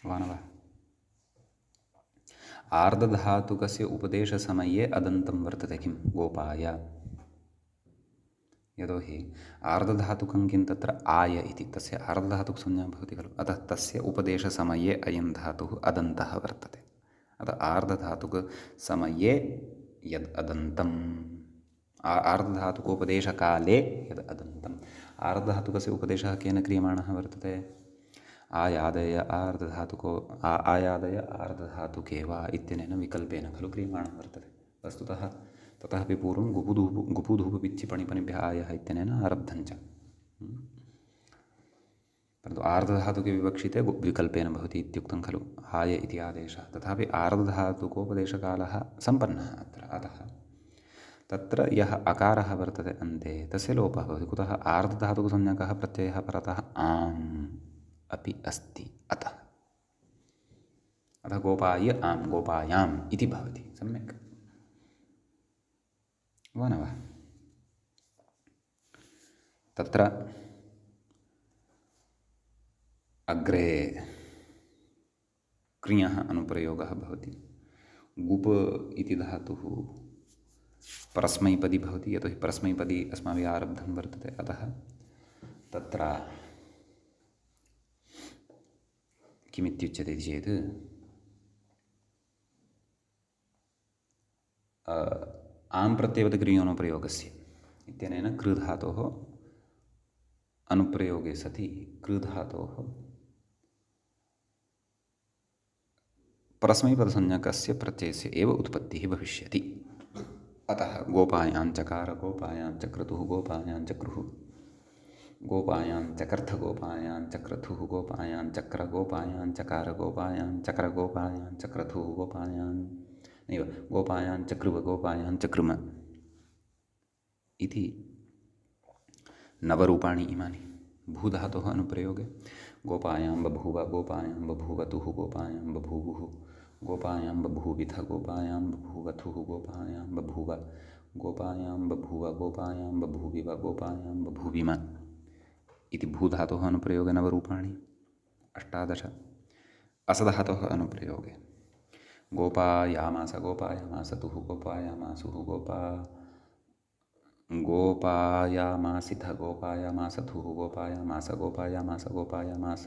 वा न वा? आर्धधातुकस्य उपदेशसमये अदन्तं वर्तते किं? गोपाय। यतोहि आर्धधातुकं किं तत्र आय इति तस्य आर्धधातुकसंज्ञा भवति खलु। अतः तस्य उपदेशसमये अयं धातुः अदन्तः वर्तते। अतः आर्धधातुकसमये यद् अदन्तम् आर्धधातुकोपदेशकाले यद् अदन्तम् आर्धधातुकस्य उपदेशः केन क्रियमाणः वर्तते? आयादय आर्धधातुके वा इत्यनेन विकल्पेन खलु क्रियमाणः वर्तते। वस्तुतः ततः अपि पूर्वं गुपुधूपपिच्चिपणिपनिभ्यः आयः इत्यनेन आरब्धञ्च, परन्तु आर्धधातुके विवक्षिते विकल्पेन भवति इत्युक्तं खलु आय इति आदेशः। तथापि आर्धधातुकोपदेशकालः सम्पन्नः अत्र। अतः तत्र यः अकारः वर्तते अन्ते तस्य लोपः भवति। कुतः? आर्धधातुकसंज्ञकः प्रत्ययः परतः आम् अपि अस्ति। अतः गोपाय आम् गोपायाम् इति भवति। सम्यक् वा न वा? तत्र अग्रे क्रियः अनुप्रयोगः भवति। गुप इति धातुः परस्मैपदी भवति। यतोहि परस्मैपदी अस्माभिः आरब्धं वर्तते। अतः तत्र किमित्युच्यते चेत् आम् प्रत्ययवत् इत्यनेन कृधातोः अनुप्रयोगे सति कृधातोः परस्मैपदसंज्ञकस्य प्रत्ययस्य एव उत्पत्तिः भविष्यति। अतः गोपायां चकार गोपायां चक्रतुः गोपायां चक्रुः गोपायां चकर्थ गोपायां चक्रथुः गोपायां चक्र गोपायां चकार गोपायां चक्र गोपायां चक्रथुः गोपायां नैव गोपायां चक्रुव गोपायां चक्रुम इति नवरूपाणि इमानि। भूधातोः अनुप्रयोगे गोपायां बभूव गोपायां बभूवतुः गोपायां बभूवुः गोपायां बभूविथ गोपायां बभूवथुः गोपायां बभूव गोपायां बभूव गोपायां बभूविव गोपायां बभूविम इति भूधातोः अनुप्रयोगे नवरूपाणि 18। असधातोः अनुप्रयोगे गोपायामास गोपायामासतुः गोपायामासुः गोपायामासिथ गोपायामासथुः गोपायामास गोपायामास गोपायामास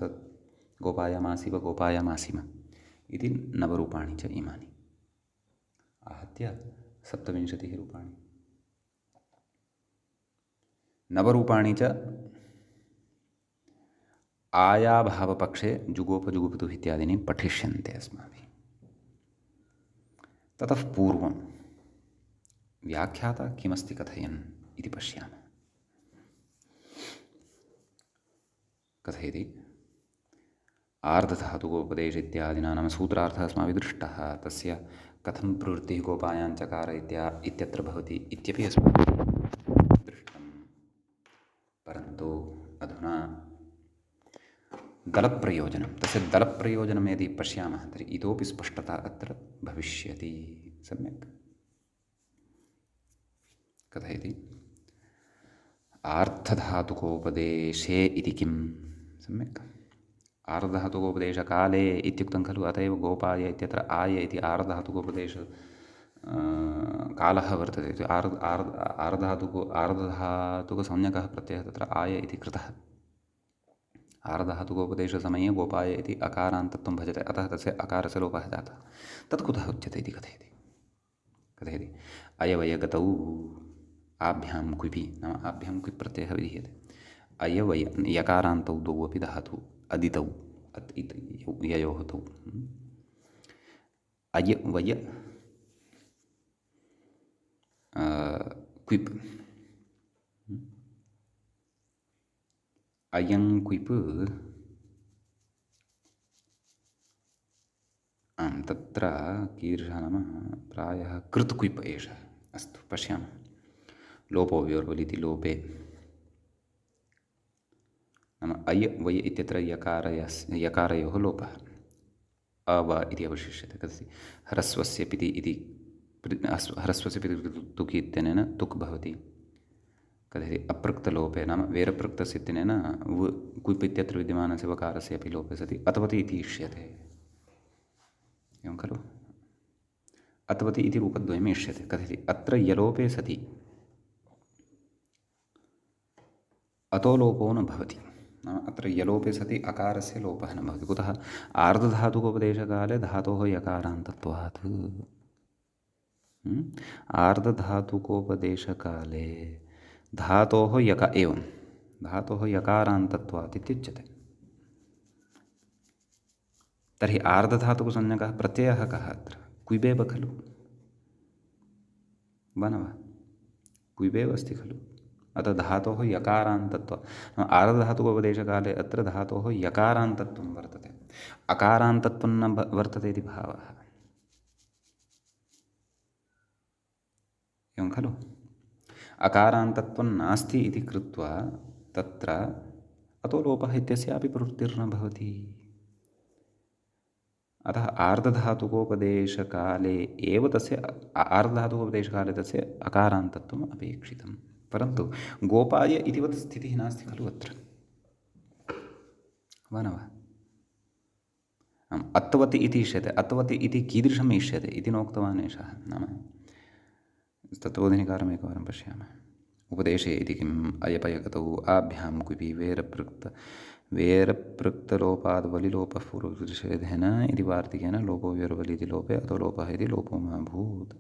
गोपायामासिव गोपायामासिम इति नवरूपाणि च इमानि। आहत्य 27 रूपाणि। नवरूपाणि च आयाभावपक्षे जुगोपजुगुप्तुः इत्यादीनि पठिष्यन्ते अस्माभिः। ततः पूर्वं व्याख्याता किमस्ति कथयन् इति पश्यामः। कथयति आर्धधातुकोपदेश इत्यादिना नाम सूत्रार्थः अस्माभिः दृष्टः। तस्य कथं प्रवृत्तिः गोपायां चकार इत्यत्र भवति इत्यपि अस्माभिः दृष्टं। परन्तु अधुना दलप्रयोजनं तस्य दलप्रयोजनं यदि पश्यामः तर्हि इतोपि स्पष्टता अत्र भविष्यति। सम्यक् कथयति आर्धधातुकोपदेशे इति किं? सम्यक् आर्धधातुकोपदेशकाले इत्युक्तं खलु। अत एव गोपाय इत्यत्र आय इति आर्धधातुकोपदेश कालः वर्तते। आर्धधातुकसंज्ञकः प्रत्ययः तत्र आय इति कृतः। आर्धधातुकोपदेशसमये गोपाय इति अकारान्तत्वं भजते। अतः तस्य अकारस्य लोपः जातः। तत् कुतः उच्यते इति कथयति अयवयगतौ आभ्यां क्विपि नाम आभ्यां क्विप् प्रत्ययः विधीयते। अयवय यकारान्तौ द्वौ अपि धातु अदितौ ययोः तौ अयवय क्विप् अयं क्विप् आं तत्र कीदृशः नाम प्रायः कृत् क्विप् एषः। अस्तु पश्यामः। लोपो व्योर्वलिति लोपे नाम अय वय इत्यत्र यकारयोः लोपः अव इति अवशिष्यते। कथं ह्रस्वस्य पिति इति ह्रस्वस्य पिति तुक् इत्यनेन तुक् भवति। कथयति अप्रक्तलोपे नाम वेरप्रक्तस्य इत्यनेन क्विप् इत्यत्र विद्यमानस्य वकारस्य अपि लोपे सति अतवति इति इष्यते। एवं खलु? अतवति इति रूपद्वयम् इष्यते। कथयति अत्र यलोपे सति अतो लोपो न भवति। नाम अत्र यलोपे सति अकारस्य लोपः न भवति। कुतः? आर्धधातुकोपदेशकाले धातोः यकारान्तत्वात्। आर्धधातुकोपदेशकाले धातोः एवं धातोः यकारान्तत्वात् इत्युच्यते। तर्हि आर्धधातुकसंज्ञकः प्रत्ययः कः अत्र? क्विबेव खलु? वा न वा? क्विबेव अस्ति खलु? अतः धातोः यकारान्तत्वात् आर्धधातुकोपदेशकाले अत्र धातोः यकारान्तत्वं वर्तते, अकारान्तत्वं न वर्तते इति भावः। एवं खलु? अकारान्तत्वं नास्ति इति कृत्वा तत्र अतो लोपः इत्यस्यापि प्रवृत्तिर्न भवति। अतः आर्धधातुकोपदेशकाले एव तस्य आर्धधातुकोपदेशकाले तस्य अकारान्तत्वम् अपेक्षितं। परन्तु गोपाय इतिवत् स्थितिः नास्ति खलु अत्र? वा न वा? अत्वति इति इष्यते। अत्वति इति कीदृशम् इष्यते इति नोक्तवान् एषः। नाम तत्त्वबोधिनीकारम् एकवारं पश्यामः। उपदेशे इति किम् अयपयगतौ आभ्यां क्विपि वेरपृक्तलोपाद् वलिलोपः पूर्वनिषेधेन इति वार्तिकेन लोपो व्योर्वलिति लोपे अतो लोपः इति लोपो माभूत्।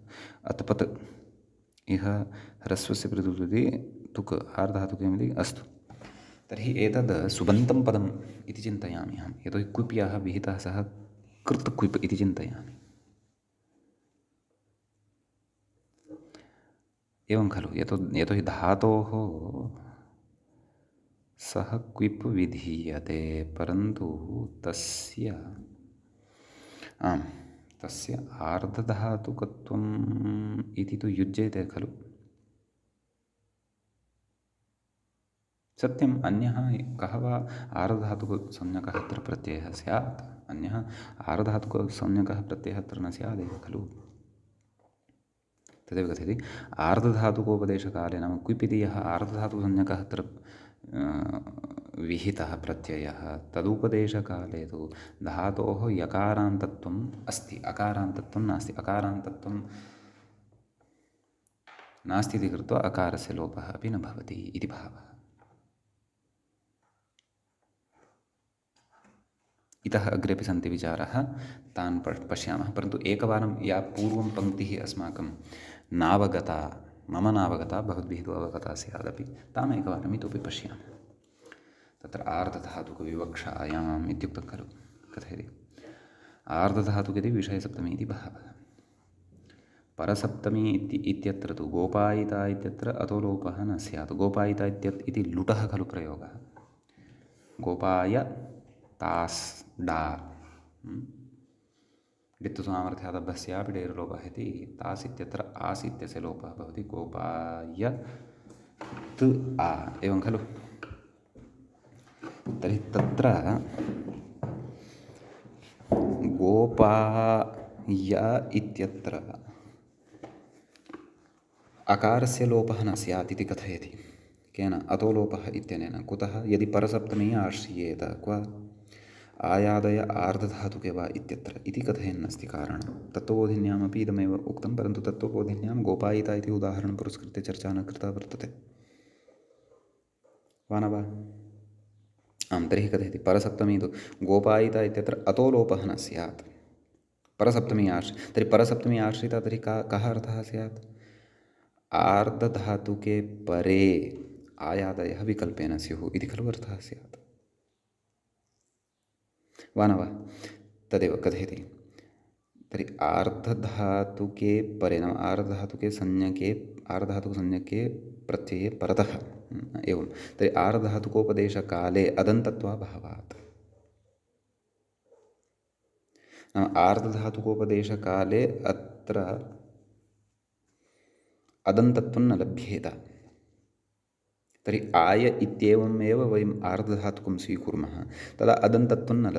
अतपत् इह ह्रस्वस्य प्रतिद्वति तुक् आर्धधातुकमिति अस्तु। तर्हि एतद् सुबन्तं पदम् इति चिन्तयामि अहं। यतोहि क्विप् यः विहितः सः कृत् क्विप् इति चिन्तयामि। एवं खलु? यतोहि धातोः सः क्विप् विधीयते, परन्तु तस्य आर्धधातुकत्वम् इति तु युज्यते खलु? सत्यम्। अन्यः कः वा आर्धधातुकसंज्ञकः अत्र प्रत्ययः स्यात्। अन्यः आर्धधातुकसंज्ञकः प्रत्ययः अत्र न स्यादेव खलु? तदेव कथयति आर्धधातुकोपदेशकाले नाम क्विप् इति यः आर्धधातुकसंज्ञकः अत्र विहितः प्रत्ययः तदुपदेशकाले तु धातोः यकारान्तत्वम् अस्ति, अकारान्तत्वं नास्ति। अकारान्तत्वं नास्ति इति कृत्वा अकारस्य लोपः अपि न भवति इति भावः। इतः अग्रेपि सन्ति विचाराः, तान् पश्यामः। परन्तु एकवारं या पूर्वं पङ्क्तिः अस्माकं नावगता, मम नावगता, भवद्भिः तु अवगता स्यादपि, ताम् एकवारम् इतोपि पश्यामः। तत्र आर्धधातुकविवक्षायाम् इत्युक्तं खलु? कथयति आर्धधातुके विषयसप्तमी इति भावः। परसप्तमी इत्यत्र तु गोपायिता इत्यत्र अतो लोपः न स्यात्। गोपायिता इति लुटः खलु प्रयोगः। गोपाय तास् डार् डित्तुसामर्थ्यादभ्यस्यापि डेर्लोपः इति तास् इत्यत्र आस् इत्यस्य लोपः भवति। गोपाय तु आ एवं खलु? तर्हि तत्र गोपाय इत्यत्र अकारस्य लोपः न स्यात् इति कथयति। केन? अतो लोपः इत्यनेन। कुतः? यदि परसप्तमी आश्रियेत क्व आयादय आर्धधातुके वा इत्यत्र इति कथयन्नस्ति कारणं। तत्त्वबोधिन्यामपि इदमेव उक्तं, परन्तु तत्त्वबोधिन्यां गोपायिता इति उदाहरणं पुरस्कृत्य चर्चा न कृता वर्तते। वा न वा? आं, तर्हि कथयति परसप्तमी तु गोपायिता इत्यत्र अतो लोपः न स्यात्। परसप्तमी तर्हि परसप्तमी आश्रिता, तर्हि कः अर्थः स्यात्? आर्धधातुके परे आयादयः विकल्पेन स्युः इति खलु अर्थः स्यात्। वा न वा? तदेव कथयति तर्हि आर्धधातुके परे नाम आर्धधातुके संज्ञके प्रत्यये परतः एवं तर्हि आर्धधातुकोपदेशकाले अदन्तत्वाभावात् नाम आर्धधातुकोपदेशकाले अत्र अदन्तत्वं न लभ्येत। तर्हि आय इत्येवमेव वयम् आर्धधातुकं स्वीकुर्मः तदा अदन्तत्वं न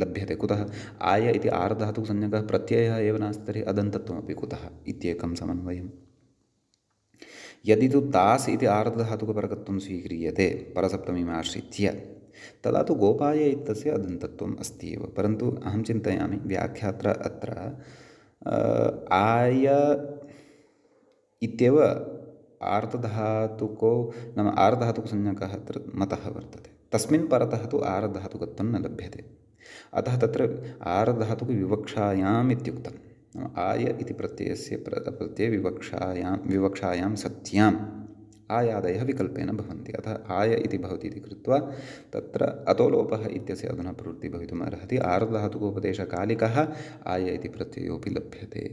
लभ्यते कुतः आय इति आर्धधातुकसंज्ञकः प्रत्ययः एव नास्ति तर्हि अदन्तत्वमपि कुतः इत्येकं समन्वयम्। यदि तु तास् इति आर्धधातुकपरकत्वं स्वीक्रियते परसप्तमीम् आश्रित्य तदा तु गोपाय इत्यस्य अदन्तत्वम् अस्ति एव। परन्तु अहं चिन्तयामि व्याख्यात्र अत्र आय इत्येव आर्धधातुको नाम आर्धधातुकसंज्ञकः अत्र मतः वर्तते। तस्मिन् परतः तु आर्धधातुकत्वं न लभ्यते। अतः तत्र आर्धधातुकविवक्षायाम् इत्युक्तं नाम आय इति प्रत्ययस्य विवक्षायां सत्याम् आयादयः विकल्पेन भवन्ति। अतः आय इति भवति इति कृत्वा तत्र अतोलोपः इत्यस्य अधुना प्रवृत्तिः भवितुम् अर्हति। आर्धधातुकोपदेशकालिकः आय इति प्रत्ययोऽपि लभ्यते।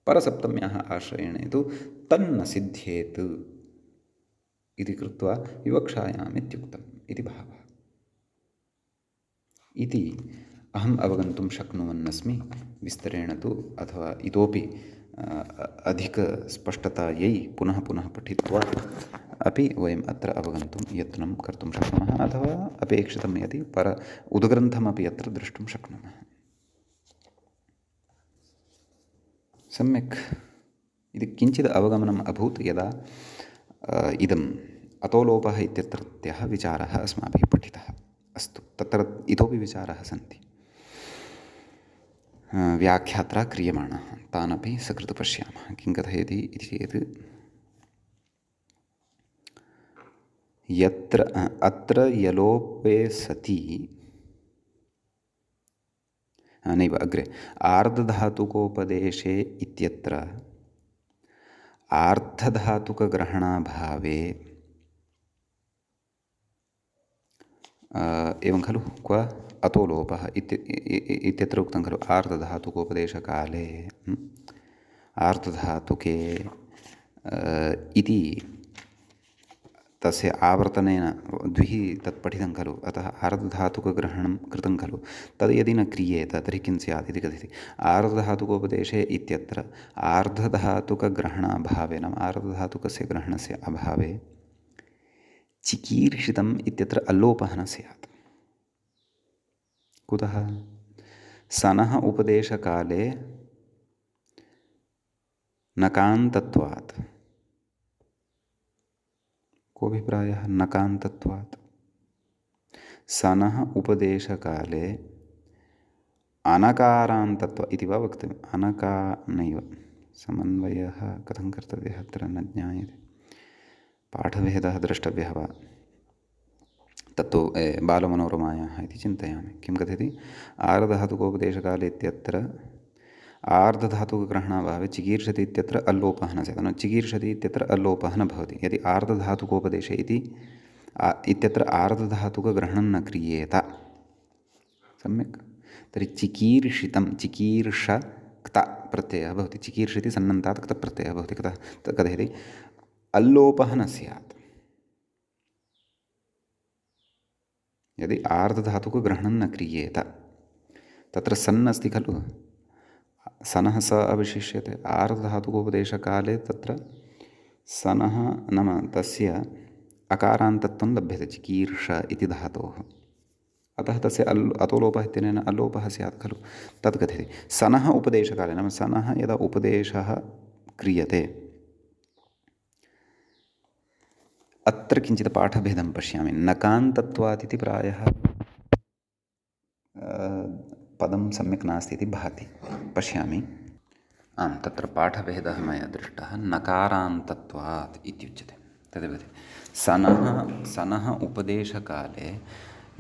परसप्तम्याः आश्रयणे तु तन्न सिद्ध्येत् इति कृत्वा विवक्षायाम् इत्युक्तम् इति भावः इति अहम् अवगन्तुं शक्नुवन्नस्मि। विस्तरेण तु अथवा इतोपि अधिकस्पष्टतायै पुनः पुनः पठित्वा अपि वयम् अत्र अवगन्तुं यत्नं कर्तुं शक्नुमः अथवा अपेक्षितं यदि उद्ग्रन्थमपि अत्र द्रष्टुं शक्नुमः। सम्यक् इति किञ्चित् अवगमनम् अभूत् यदा इदम् अतोलोपः इत्यत्रत्यः विचारः अस्माभिः पठितः। अस्तु तत्र इतोपि विचाराः सन्ति व्याख्यात्रा क्रियमाणाः तानपि सकृत् पश्यामः। किं कथयति इति चेत् यत्र अत्र यलोपे सति नैव अग्रे आर्धधातुकोपदेशे इत्यत्र आर्धधातुकग्रहणाभावे एवं खलु क्व अतोलोपः इत्यत्र उक्तं खलु आर्धधातुकोपदेशकाले आर्धधातुके इति तस्य आवर्तनेन द्विः तत् पठितं खलु। अतः आर्धधातुकग्रहणं कृतं खलु तद् यदि न क्रियेत तर्हि किं स्यात् इति कथयति। आर्धधातुकोपदेशे इत्यत्र आर्धधातुकग्रहणाभावे नाम आर्धधातुकस्य ग्रहणस्य अभावे चिकीर्षितम् इत्यत्र अल्लोपः न स्यात्। कुतः सनः उपदेशकाले नकान्तत्वात् कोऽभिप्रायः नकान्तत्वात् सनः उपदेशकाले अनकारान्तत्व इति वा वक्तव्यम्। अनका नैव समन्वयः कथं कर्तव्यः अत्र न ज्ञायते। पाठभेदः द्रष्टव्यः वा तत्तु बालमनोरमायाः इति चिन्तयामि। किं कथयति आर्धधातुकोपदेशकाले इत्यत्र आर्धधातुकग्रहणाभावे चिकीर्षति इत्यत्र अल्लोपः न स्यात्। चिकीर्षति इत्यत्र अल्लोपः न भवति यदि आर्धधातुकोपदेशे इत्यत्र आर्धधातुकग्रहणं न क्रियेत। सम्यक् तर्हि चिकीर्षितं चिकीर्षक्त प्रत्ययः भवति। चिकीर्षति सन्नन्तात् क्त प्रत्ययः भवति। कथयति अल्लोपः न स्यात् यदि आर्धधातुकग्रहणं न क्रियेत। तत्र सन् अस्ति खलु सनः स अवशिष्यते। आर्धधातुकोपदेशकाले तत्र सनः नाम तस्य अकारान्तत्वं लभ्यते चिकीर्ष इति धातोः। अतः तस्य अतोलोपः इत्यनेन अल्लोपः स्यात् खलु तत् कथयति। सनः उपदेशकाले नाम सनः यदा उपदेशः क्रियते अत्र किञ्चित् पाठभेदं पश्यामि। नकान्तत्वात् इति प्रायः पदं सम्यक् नास्ति इति भाति। पश्यामि। आम् तत्र पाठभेदः मया दृष्टः। नकारान्तत्वात् इत्युच्यते तदेव सनः उपदेशकाले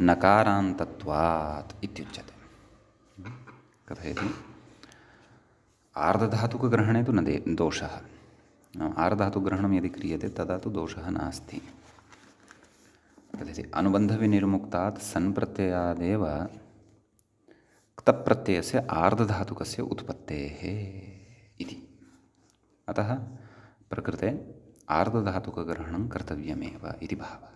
नकारान्तत्वात् इत्युच्यते। कथयति आर्धधातुकग्रहणे तु न दोषः। आर्धधातुग्रहणं यदि क्रियते तदा तु दोषः नास्ति। कथयति अनुबन्धविनिर्मुक्तात् सन् प्रत्ययादेव क्तप्रत्ययस्य आर्धधातुकस्य उत्पत्तेः इति। अतः प्रकृते आर्धधातुकग्रहणं कर्तव्यमेव इति भावः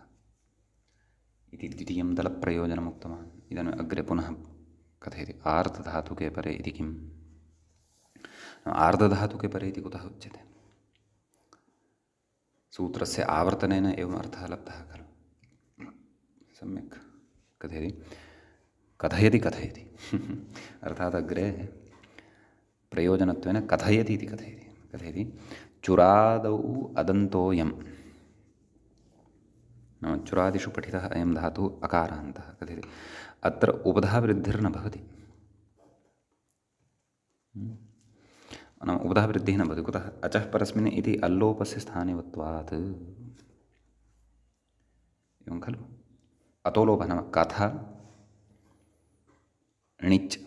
इति द्वितीयं दलप्रयोजनम् उक्तवान्। इदानीम् अग्रे पुनः कथयति आर्धधातुके परे इति किम्? आर्धधातुके परे इति कुतः उच्यते? सूत्रस्य आवर्तनेन एवम् अर्थः लब्धः खलु। सम्यक् कथयति कथयति अर्थात् अग्रे प्रयोजनत्वेन कथयति इति कथयति चुरादौ अदन्तोऽयं नाम चुरादिषु पठितः अयं धातुः अकारान्तः कथयति अत्र उपधावृद्धिर्न भवति। नाम उपधावृद्धिः न भवति। कुतः? अचः परस्मिन् इति अल्लोपस्य स्थानिवत्वात्। एवं खलु। अतोलोपः नाम कथ णिच्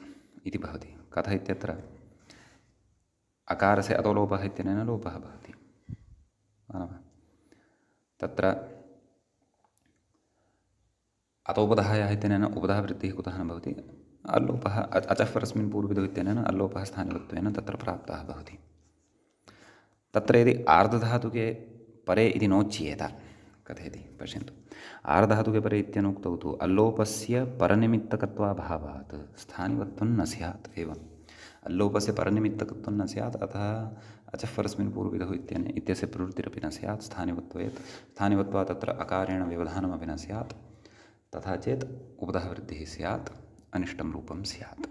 इति भवति। कथ इत्यत्र अकारस्य अतोलोपः इत्यनेन लोपः भवति। तत्र अतोपधायाः इत्यनेन उपधावृत्तिः कुतः न भवति? अल्लोपः अचः परस्मिन् पूर्वविधौ इत्यनेन अल्लोपः स्थानिवत्वेन तत्र प्राप्तः भवति। तत्र यदि आर्धधातुके परे इति नोच्येत कथयति पश्यन्तु। आर्धधातुके परे इत्यनुक्तौ तु अल्लोपस्य परनिमित्तकत्वाभावात् स्थानिवत्वं न स्यात्। एवम् अल्लोपस्य परनिमित्तकत्वं न स्यात्। अतः अचः परस्मिन् पूर्वविधौ इत्यस्य प्रवृत्तिरपि न स्यात्। स्थानिवत्वात् तत्र अकारेण व्यवधानमपि न स्यात्। तथा चेत् उपधावृद्धिः स्यात्, अनिष्टं रूपं स्यात्।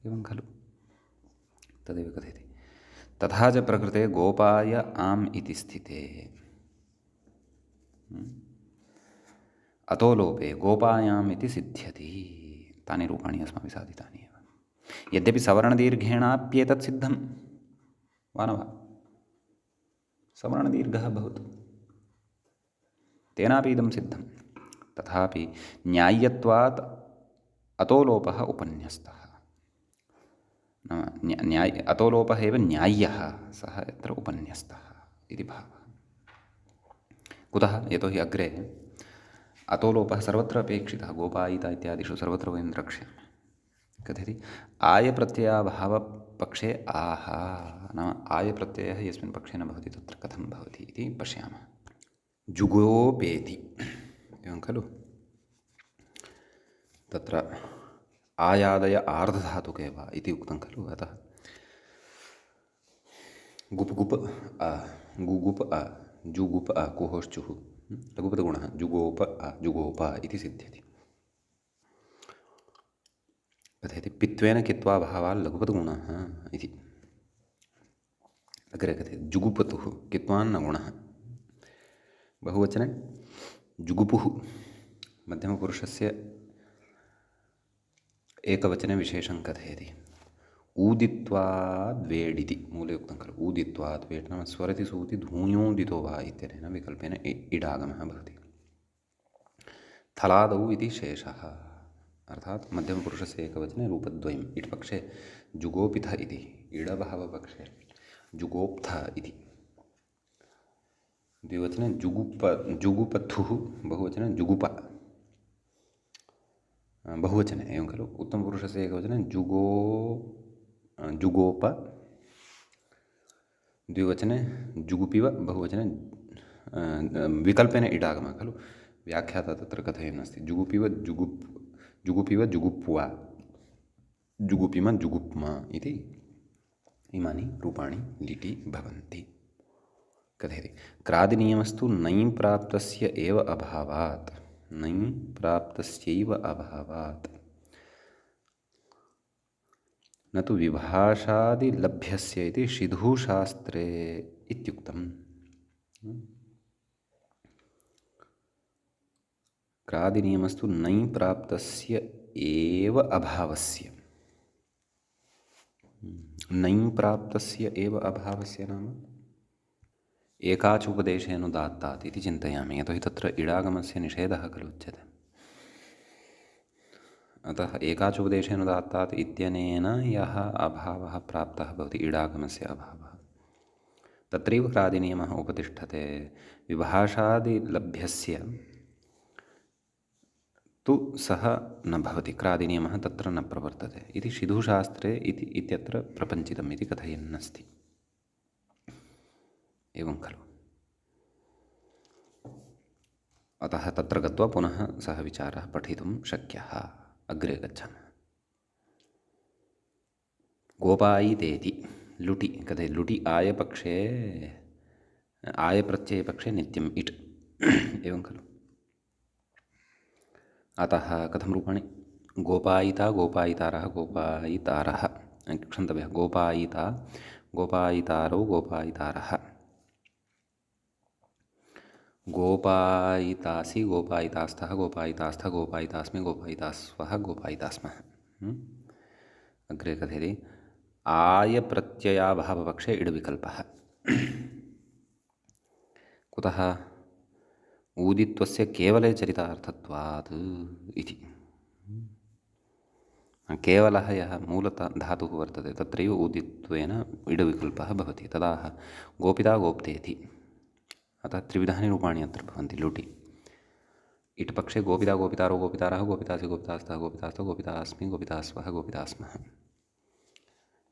एवं खलु। तदेव कथयति। तथा च प्रकृते गोपाय आम् इति स्थिते अतो लोपे गोपायाम् इति सिद्ध्यति। तानि रूपाणि अस्माभिः साधितानि एव। यद्यपि सवर्णदीर्घेणाप्येतत् सिद्धं वा न वा? सवर्णदीर्घः भवतु, तेनापि इदं सिद्धं। तथापि न्याय्यत्वात् अतोलोपः उपन्यस्तः। अतोलोपः एव न्याय्यः, सः यत्र उपन्यस्तः इति भावः। कुतः? यतोहि अग्रे अतोलोपः सर्वत्र अपेक्षितः। गोपायिता इत्यादिषु सर्वत्र वयं द्रक्ष्यामः। कथयति आयप्रत्ययाभावपक्षे आह नाम आयप्रत्ययः यस्मिन् पक्षे न भवति तत्र कथं भवति इति पश्यामः। जुगोपेति एवं खलु। तत्र आयादय आर्धधातुके वा इति उक्तं खलु। अतः गुप् गुप् अ गुगुप् अ जुगुप् अ कुहोश्चुः लघुपदगुणः जुगोप अ जुगोप इति सिद्ध्यति। कथयति पित्वेन कित्वा भावात् लघुपदगुणः इति। अग्रे कथयति जुगुपतुः कित्वान्न गुणः। बहुवचने जुगुपुः मध्यमपुरुषस्य एकवचने विशेषं कथयति। ऊदित्वाद्वेडिति मूले उक्तं खलु। ऊदित्वाद्वेड् नाम स्वरति सूति धूयोदितो वा इत्यनेन विकल्पेन इडागमः भवति। थलादौ इति शेषः अर्थात् मध्यमपुरुषस्य एकवचने रूपद्वयम्। इट्पक्षे जुगोपिथ इति, इडभावपक्षे जुगोप्थ इति। द्विवचने जुगुपथुः, बहुवचने जुगुप, बहुवचने एवं खलु। उत्तमपुरुषस्य एकवचने जुगोप, द्विवचने जुगुपिव, बहुवचने विकल्पेन इडागमः खलु। व्याख्याता तत्र कथयन् अस्ति जुगुपिव जुगुप्वा जुगुपिम जुगुप्मा इति। इमानि रूपाणि लिटि भवन्ति। कथयति क्रादिनियमस्तु नञ् प्राप्तस्य एव अभावात् नञ् प्राप्तस्यैव अभावात् न तु विभाषादिलभ्यस्य इति शिधुशास्त्रे इत्युक्तम्। क्रादिनियमस्तु नञ् प्राप्तस्य एव अभावस्य। नञ् प्राप्तस्य एव अभावस्य नाम एकाचोपदेशेनुदात्तात् इति चिन्तयामि। यतोहि तत्र इडागमस्य निषेधः खलु उच्यते। अतः एकाचोपदेशेनुदात्तात् इत्यनेन यः अभावः प्राप्तः भवति इडागमस्य अभावः, तत्रैव क्रादिनियमः उपतिष्ठते। विभाषादिलभ्यस्य तु सः न भवति, क्रादिनियमः तत्र न प्रवर्तते इति शिधुशास्त्रे इत्यत्र प्रपञ्चितम् इति कथयन्नस्ति। एवं खलु। अतः तत्र गत्वा पुनः सः विचारः पठितुं शक्यः। अग्रे गच्छामः। गोपायितेति लुटि कथयति। लुटि आयपक्षे आयप्रत्ययपक्षे नित्यम् इट् एवं खलु। अतः कथं रूपाणि? गोपायिता गोपायितारः गोपायितारः, क्षन्तव्यः, गोपायिता गोपायितारौ गोपायितारः, गोपायितासि गोपायितास्थः गोपायितास्थ गोपायितास्मि गोपायितास्वः गोपायितास्मः। अग्रे कथयति आयप्रत्ययाभावपक्षे इड् विकल्पः। कुतः? ऊदित्वस्य केवले चरितार्थत्वात् इति। केवलः यः मूलतः धातुः वर्तते तत्रैव ऊदित्वेन इड् विकल्पः भवति। तदा गोपिता गोप्तेति। अतः त्रिविधानि रूपाणि अत्र भवन्ति लुटि। इट् पक्षे गोपिता गोपितारो गोपितारः गोपितासि गोपितास्तः गोपितास्तौ गोपितास्मि गोपितास्वः गोपितास्मः।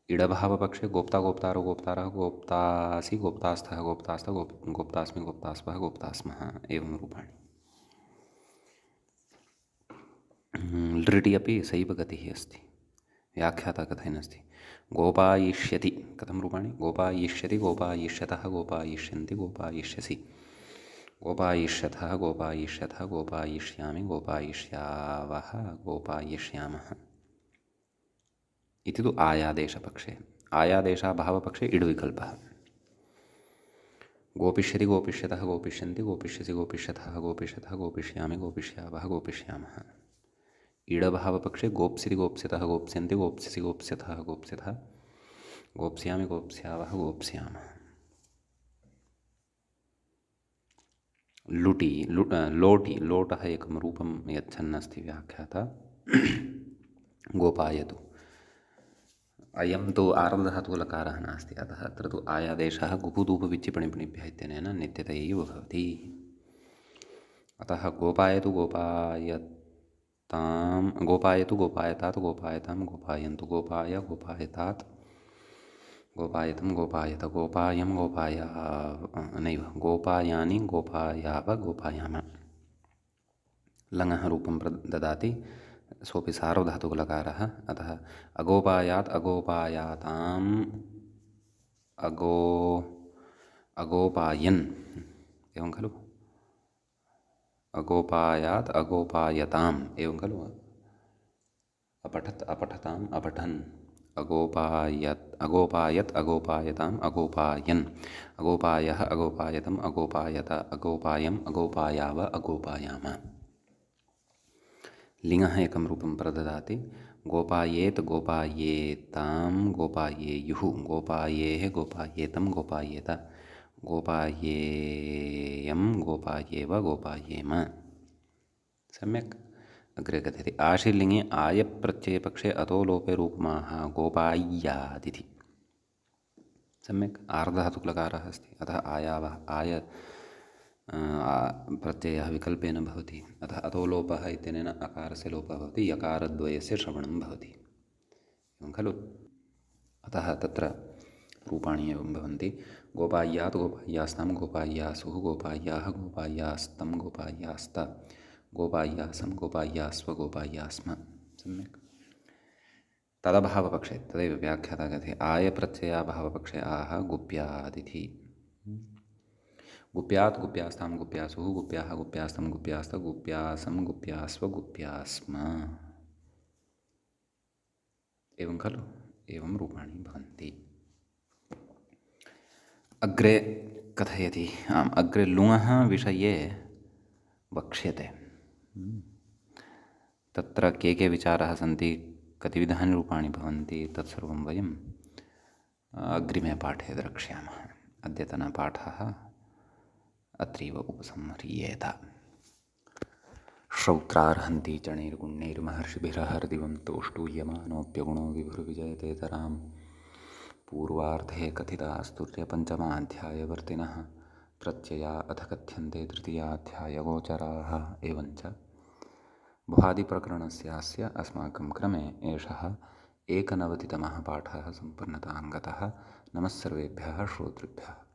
इडभावपक्षे गोप्ता गोप्तारो गोप्तारः गोप्तासि गोप्तास्थः गोप्तास्तौ गोप्तास्मि गोप्तास्वः गोप्तास्मः। एवं रूपाणि। लृटि अपि सैव गतिः अस्ति। व्याख्याता कथयन्नस्ति गोपायिष्यति। कथं रूपाणि? गोपायिष्यति गोपायिष्यतः गोपायिष्यन्ति गोपायिष्यसि गोपायिष्यथः गोपायिष्यथः गोपायिष्यामि गोपायिष्यावः गोपायिष्यामः इति तु आयादेशपक्षे। आयादेशाभावपक्षे इड् विकल्पः। गोपिष्यति गोपिष्यतः गोपिष्यन्ति गोपिष्यसि गोपिष्यथः गोपिष्यथः गोपिष्यामि गोपिष्यावः गोपिष्यामः। इडभावपक्षे गोप्स्यति गोप्स्यतः गोप्स्यन्ति गोप्स्यसि गोप्स्यथः गोप्स्यथः गोप्स्यामि गोप्स्यावः गोप्स्यामः। लुटि लोटि लोटः एकं रूपं यच्छन्नस्ति व्याख्याता गोपायतु। अयं तु आरब्धधातुलकारः नास्ति, अतः अत्र तु आयादेशः गुपुदुपविच्चिपणिपणिभ्यः इत्यनेन नित्यतयैव भवति। अतः गोपायतु गोपायतु गोपायतात् गोपायतां गोपायन्तु गोपाय गोपायतात् गोपायतं गोपायत गोपायं गोपाया नैव गोपायानि गोपायाव गोपायाम। लङः रूपं ददाति, सोऽपि सार्वधातुकलकारः। अतः अगोपायात् अगोपायाताम् अगोपायन् एवं खलु। अगोपायात् अगोपायताम् एवं खलु। अपठत् अपठताम् अपठन्। अगोपायत् अगोपायताम् अगोपायन्। अगोपायः अगोपायतम् अगोपायत अगोपायम् अगोपायाव अगोपायाम। लिङः एकं रूपं प्रददाति। गोपायेत् गोपायेतां गोपायेयुः गोपायेः गोपायेतं गोपायेत गोपायेयं गोपायेव गोपायेम। सम्यक्। अग्रे कथयति आशीर्लिङ्गे आयप्रत्ययपक्षे अतो लोपे रूपमाः गोपाय्यादिति। सम्यक्। आर्धधातुकलकारः अस्ति, अतः आय प्रत्ययः विकल्पेन भवति। अतः अतो लोपः इत्यनेन अकारस्य लोपः भवति, यकारद्वयस्य श्रवणं भवति। एवं खलु। अतः तत्र रूपाणि एवं भवन्ति। गोपाय्यात् गोपाय्यास्तां गोपाय्यासुः गोपाय्याः गोपाय्यास्तं गोपाय्यास्त गोपाय्यासं गोपाय्यास्व गोपाय्यास्म। सम्यक्। तदभावपक्षे तदैव व्याख्याता कथयति आयप्रत्ययाभावपक्षे आह गुप्यादिति। गुप्यात् गुप्यास्तां गुप्यासुः गुप्याः गुप्यास्तं गुप्यास्त गुप्यासं गुप्यास्व गुप्यास्म। एवं खलु। एवं रूपाणि भवन्ति। अग्रे कथयति अग्रे लुङः विषये वक्ष्यते। तत्र के विचाराः सन्ति, कति विधानि रूपाणि भवन्ति, तत्सर्वं वयम् अग्रिमे पाठे द्रक्ष्यामः। अद्यतनपाठः अत्रैव उपसंह्रियेत। श्रौत्रार्हन्ति चणैर्गुण्यैर्महर्षिभिरहर्दिवं तोष्टूयमानोऽप्यगुणो विभुर्विजयतेतरां पूर्वार्धे कथितास्तुर्यपञ्चमाध्यायवर्तिनः प्रत्यया अथ कथ्यन्ते तृतीयाध्यायगोचराः। एवञ्च भुहादिप्रकरणस्यास्य अस्माकं क्रमे एषः एकनवतितमः पाठः सम्पन्नतां गतः। नमः सर्वेभ्यः श्रोतृभ्यः।